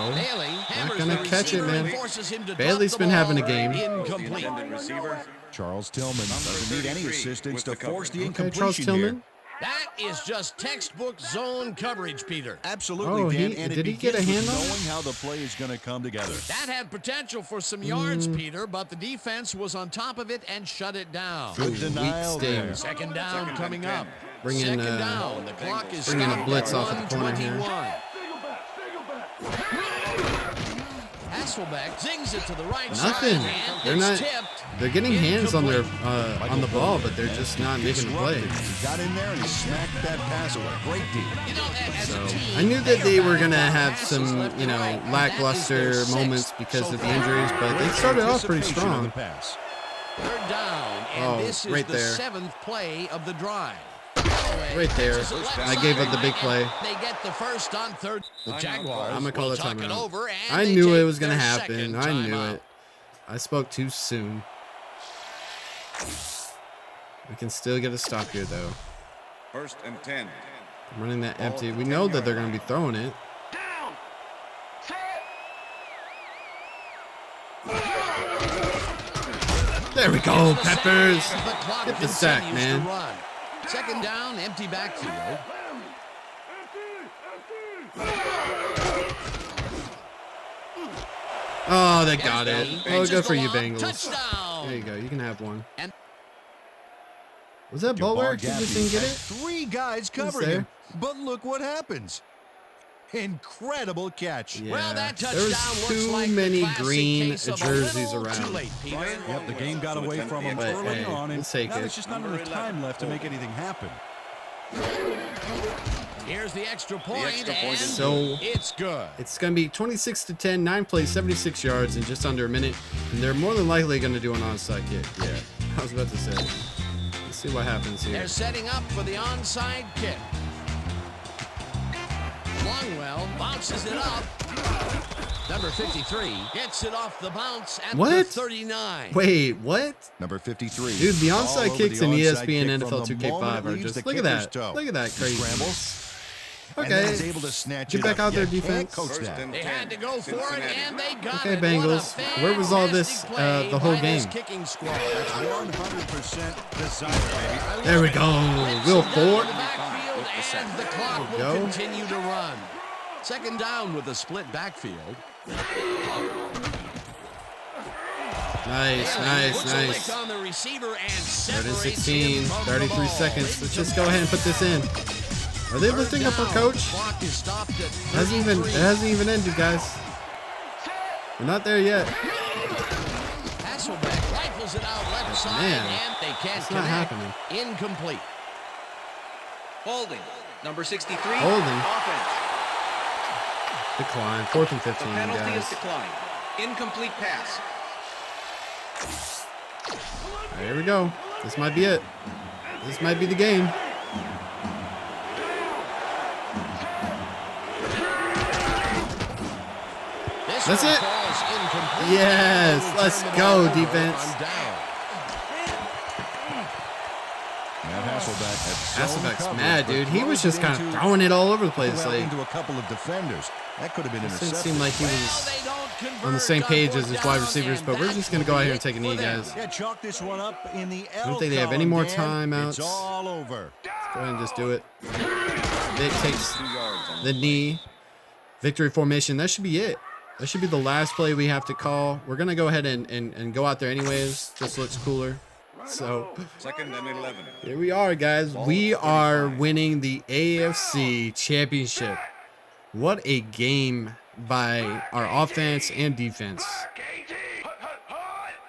No. Bailey hammers gonna the catch it, receiver man. and forces him to Bailey's drop the been having a ball. game. Incomplete. Intended receiver. Charles Tillman doesn't need any 33 assistance with to the cover. force the Okay, incompletion Charles here. Tillman. That is just textbook zone coverage, Peter. Absolutely, Oh, Dan. he- And did he it get a begins with hand on it? knowing how the play is going to come together. That had potential for some yards, Peter, but the defense was on top of it and shut it down. Good Weak denial there. sting. Second down Second coming and up. 10. Bring in, Second down. The clock is bring in a stopped blitz at off of the corner here. 1:21. Hasselbeck zings it to the right Nothing. side. And They're it's not. tipped. They're getting hands on their on the Michael ball, Vick but they're just not making the play. disrupted. He got in there and he smacked that pass away. Great D. You know, as So a team, I knew that they were gonna are have passes some, left you and know, right, and that lackluster is their moments sixth because so of the far. injuries, but they started off pretty Anticipation of the strong. pass. Third down, and Oh, this is right the there. 7th play of the drive. Right there. Catches it left I gave up the big sideline, play. and They get the first on third. The Jaguars I'm gonna call will the talk it timeout. over, and I they knew take it was gonna their happen. second I knew timeout. it. I spoke too soon. We can still get a stop here, though. First and 10. I'm running that empty. We know that they're going to be throwing it. There we go, Peppers. The clock Get the sack, continues to man. run. Second down, empty backfield. Oh, they got it. Oh, good for you, Bengals. Bengals. Touchdown. There you go. You can have one. And- Was that ball Jabbar work? He just didn't get had it? 3 guys covering there. him. But look what happens. Incredible catch. Yeah. Well, that There touchdown was looks too like the many classic green case of a jerseys little around. Too late, Peter. Yep, the game got away from him But, early hey, on, and let's take now it. there's just not enough time left to make anything happen. Here's the extra point, extra point and is So- it's good. It's going to be 26-10, 9 plays, 76 yards in just under a minute. And they're more than likely going to do an onside kick. Yeah, I was about to say. Let's see what happens here. They're setting up for the onside kick. Longwell bounces it up. Number 53 gets it off the bounce at the What? 39. Wait, what? Number 53. Dude, the all onside over kicks the in onside ESPN kick NFL from the 2K5 moment it are leaves just, the look at kicker's that. toe. Look at that He crazy. scrambles, and Okay. then is able to snatch Get it back up. out there, You can't defense. coach First that. and They 10. had to go for it, Cincinnati. and they got Okay, it. Bengals. What a Where was all this, fantastic play the whole by this game? kicking squad. That's 100% desire, baby. There we go. Will Down Ford. the backfield, and the clock will There we go. continue to run. Second down with a split backfield. Nice, nice, Looks a lick nice. on the receiver and Third and separates 16, him from the 33 ball. seconds. Let's just go ahead and put this in. Are they lifting up our coach? Clock is stopped at It hasn't even ended, guys. We're not there yet. Hasselbeck rifles it out left side, Man, and they can't it's not connect. happening. Incomplete. Holding. Number 63. Holding. Offense. Decline. 4th and The 15, penalty is guys. declined. Incomplete pass. All right, here we go. This might be it. This might be the game. This That's one it. falls incomplete. Yes, They will let's turn the go, ball over defense. on down. Now Hasselbeck's mad, dude. He was just kind of throwing it all over the place. Like, into a couple of defenders. That could have been it didn't intercepted. seem like he Well, was they don't convert on the same page as his fourth wide down, receivers, and but we're that just going to will go out be here it and take a for knee, them. guys. Yeah, chalk this one up in the L don't think they have any more column, Dan. timeouts. It's all over. Go ahead and just do it. Vick takes 2 yards on the knee. Victory formation. That should be it. That should be the last play we have to call. We're going to go ahead and go out there anyways. Just looks cooler. So second and 11. here we are, guys. We are winning the AFC Championship. What a game by our offense and defense.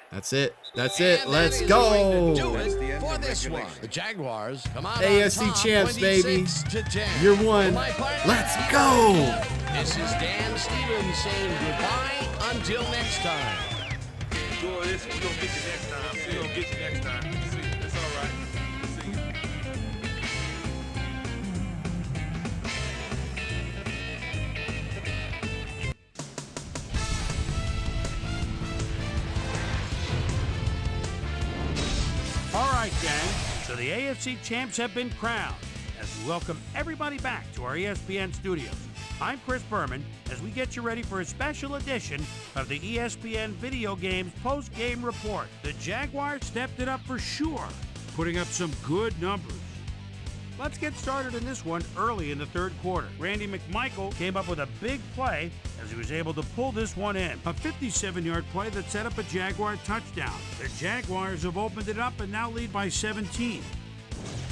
That's it. That's it. And Let's that is go. going to do That's the it end for of this one. regulation. The Jaguars come out AFC on top, champs, baby. 26-10. Year one. For my partner, Let's Peter go. O'Keefe, This is Dan Stevens saying goodbye until next time. We're gonna get you next time. We're gonna get you next time. See, it's all right. See you. All right, gang. So the AFC champs have been crowned as we welcome everybody back to our ESPN studios. I'm Chris Berman as we get you ready for a special edition of the ESPN Video Games Post-Game Report. The Jaguars stepped it up for sure, putting up some good numbers. Let's get started in this one early in the third quarter. Randy McMichael came up with a big play as he was able to pull this one in. A 57-yard play that set up a Jaguar touchdown. The Jaguars have opened it up and now lead by 17.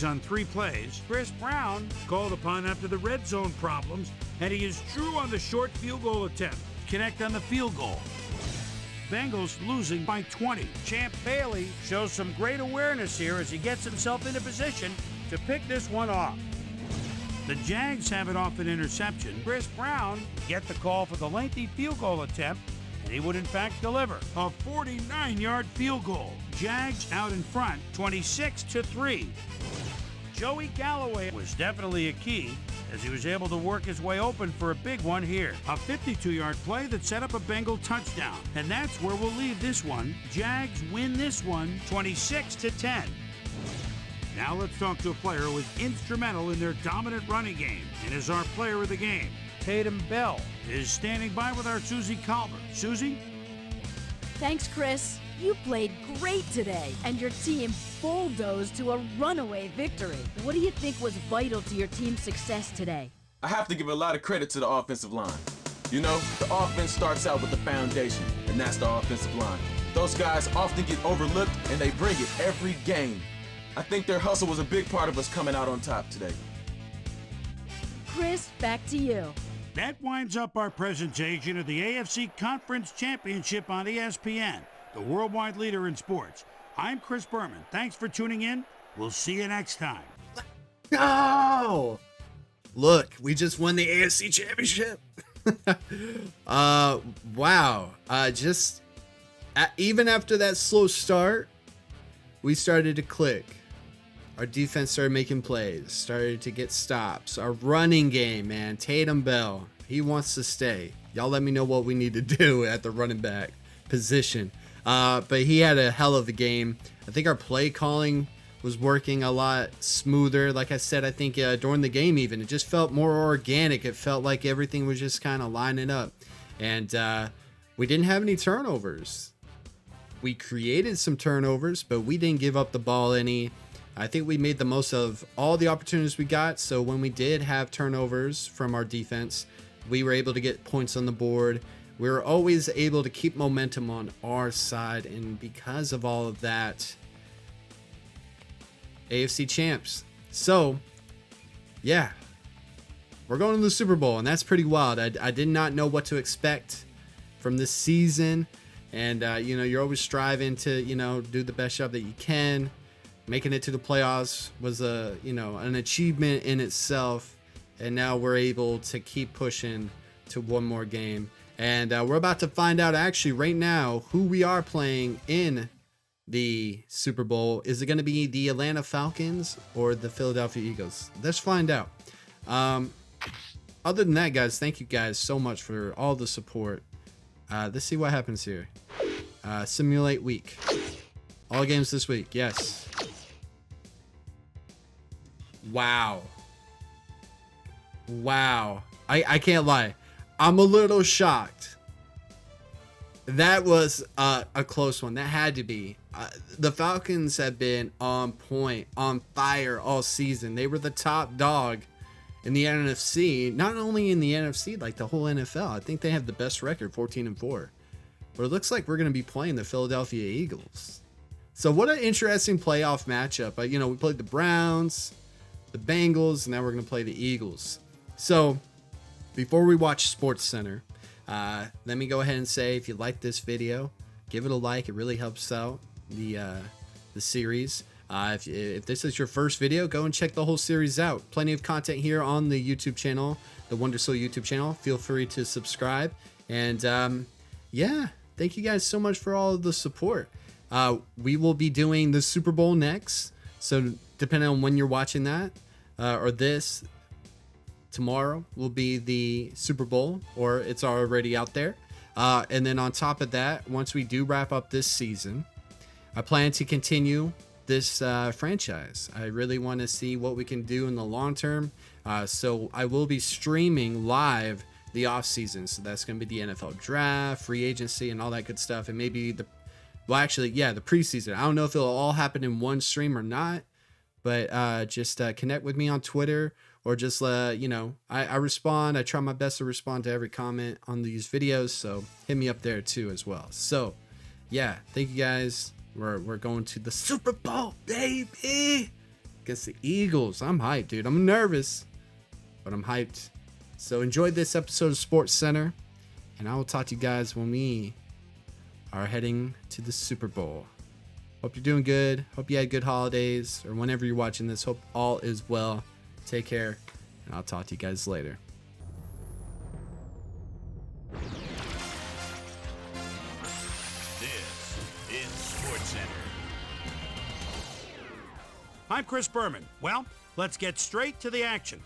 On 3 plays, Chris Brown called upon after the red zone problems, and he is true on the short field goal attempt. Connect on the field goal. Bengals losing by 20. Champ Bailey shows some great awareness here as he gets himself into position to pick this one off. The Jags have it off an interception. Chris Brown get the call for the lengthy field goal attempt, and he would in fact deliver a 49-yard field goal. Jags out in front, 26-3. Joey Galloway was definitely a key as he was able to work his way open for a big one here. A 52-yard play that set up a Bengal touchdown. And that's where we'll leave this one. Jags win this one 26-10. Now let's talk to a player who was instrumental in their dominant running game and is our player of the game. Tatum Bell is standing by with our Susie Colbert. Susie? Thanks, Chris. You played great today, and your team bulldozed to a runaway victory. What do you think was vital to your team's success today? I have to give a lot of credit to the offensive line. You know, the offense starts out with the foundation, and that's the offensive line. Those guys often get overlooked, and they bring it every game. I think their hustle was a big part of us coming out on top today. Chris, back to you. That winds up our presentation of the AFC Conference Championship on ESPN, the worldwide leader in sports. I'm Chris Berman. Thanks for tuning in. We'll see you next time. Oh, look, we just won the AFC Championship. Wow. Even after that slow start, we started to click. Our defense started making plays, started to get stops. Our running game, man, Tatum Bell, he wants to stay. Y'all let me know what we need to do at the running back position. But he had a hell of a game. I think our play calling was working a lot smoother. Like I said, I think during the game even, it just felt more organic. It felt like everything was just kind of lining up. And we didn't have any turnovers. We created some turnovers, but we didn't give up the ball any. I think we made the most of all the opportunities we got. So when we did have turnovers from our defense, we were able to get points on the board. We were always able to keep momentum on our side. And because of all of that, AFC champs. So, yeah, we're going to the Super Bowl, and that's pretty wild. I did not know what to expect from this season. And, you're always striving to, do the best job that you can. Making it to the playoffs was an achievement in itself. And now we're able to keep pushing to one more game. And we're about to find out actually right now who we are playing in the Super Bowl. Is it going to be the Atlanta Falcons or the Philadelphia Eagles? Let's find out. Other than that, guys, thank you guys so much for all the support. Let's see what happens here. Simulate week. All games this week. Yes. Wow. I can't lie. I'm a little shocked. That was a close one. That had to be. The Falcons have been on point, on fire all season. They were the top dog in the NFC. Not only in the NFC, like the whole NFL. I think they have the best record, 14-4. But it looks like we're going to be playing the Philadelphia Eagles. So what an interesting playoff matchup. We played the Browns, the Bengals, and now we're going to play the Eagles. So before we watch SportsCenter, let me go ahead and say, if you like this video, give it a like. It really helps out the series. If this is your first video, go and check the whole series out. Plenty of content here on the YouTube channel, the Wondersoul YouTube channel. Feel free to subscribe. And yeah, thank you guys so much for all of the support. We will be doing the Super Bowl next. So depending on when you're watching that or this, tomorrow will be the Super Bowl, or it's already out there. And then on top of that, once we do wrap up this season, I plan to continue this franchise. I really want to see what we can do in the long term. So I will be streaming live the off season. So that's going to be the NFL draft, free agency, and all that good stuff. And maybe the preseason. I don't know if it'll all happen in one stream or not, but just connect with me on Twitter, or just I respond. I try my best to respond to every comment on these videos. So hit me up there too as well. So yeah, thank you guys. We're going to the Super Bowl, baby, against the Eagles. I'm hyped, dude. I'm nervous, but I'm hyped. So enjoy this episode of Sportscenter, and I will talk to you guys when we are heading to the Super Bowl. Hope you're doing good. Hope you had good holidays, or whenever you're watching this. Hope all is well. Take care, and I'll talk to you guys later. I'm Chris Berman. Well, let's get straight to the action.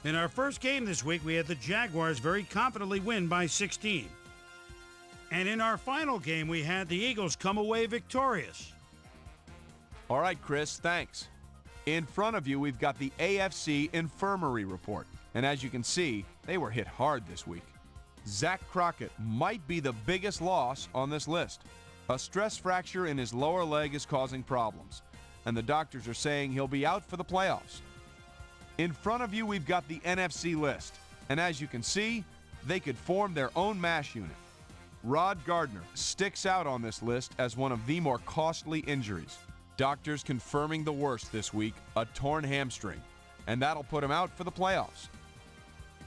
In our first game this week, we had the Jaguars very confidently win by 16. And in our final game, we had the Eagles come away victorious. All right, Chris, thanks. In front of you, we've got the AFC Infirmary Report. And as you can see, they were hit hard this week. Zach Crockett might be the biggest loss on this list. A stress fracture in his lower leg is causing problems, and the doctors are saying he'll be out for the playoffs. In front of you, we've got the NFC list, and as you can see, they could form their own MASH unit. Rod Gardner sticks out on this list as one of the more costly injuries. Doctors confirming the worst this week, a torn hamstring, and that'll put him out for the playoffs.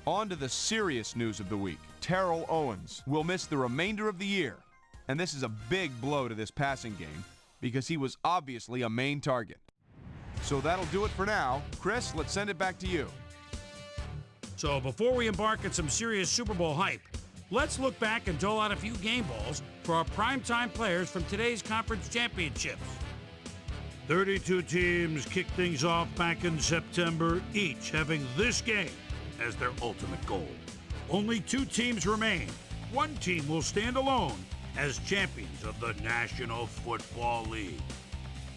On to the serious news of the week. Terrell Owens will miss the remainder of the year, and this is a big blow to this passing game, because he was obviously a main target. So that'll do it for now. Chris, let's send it back to you. So before we embark on some serious Super Bowl hype, let's look back and dole out a few game balls for our primetime players from today's conference championships. 32 teams kicked things off back in September, each having this game as their ultimate goal. Only 2 teams remain. One team will stand alone as champions of the National Football League.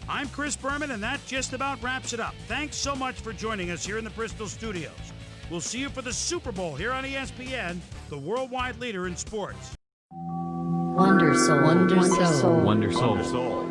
I'm Chris Berman, and that just about wraps it up. Thanks so much for joining us here in the Bristol studios. We'll see you for the Super Bowl here on ESPN, the worldwide leader in sports. Wonder Soul.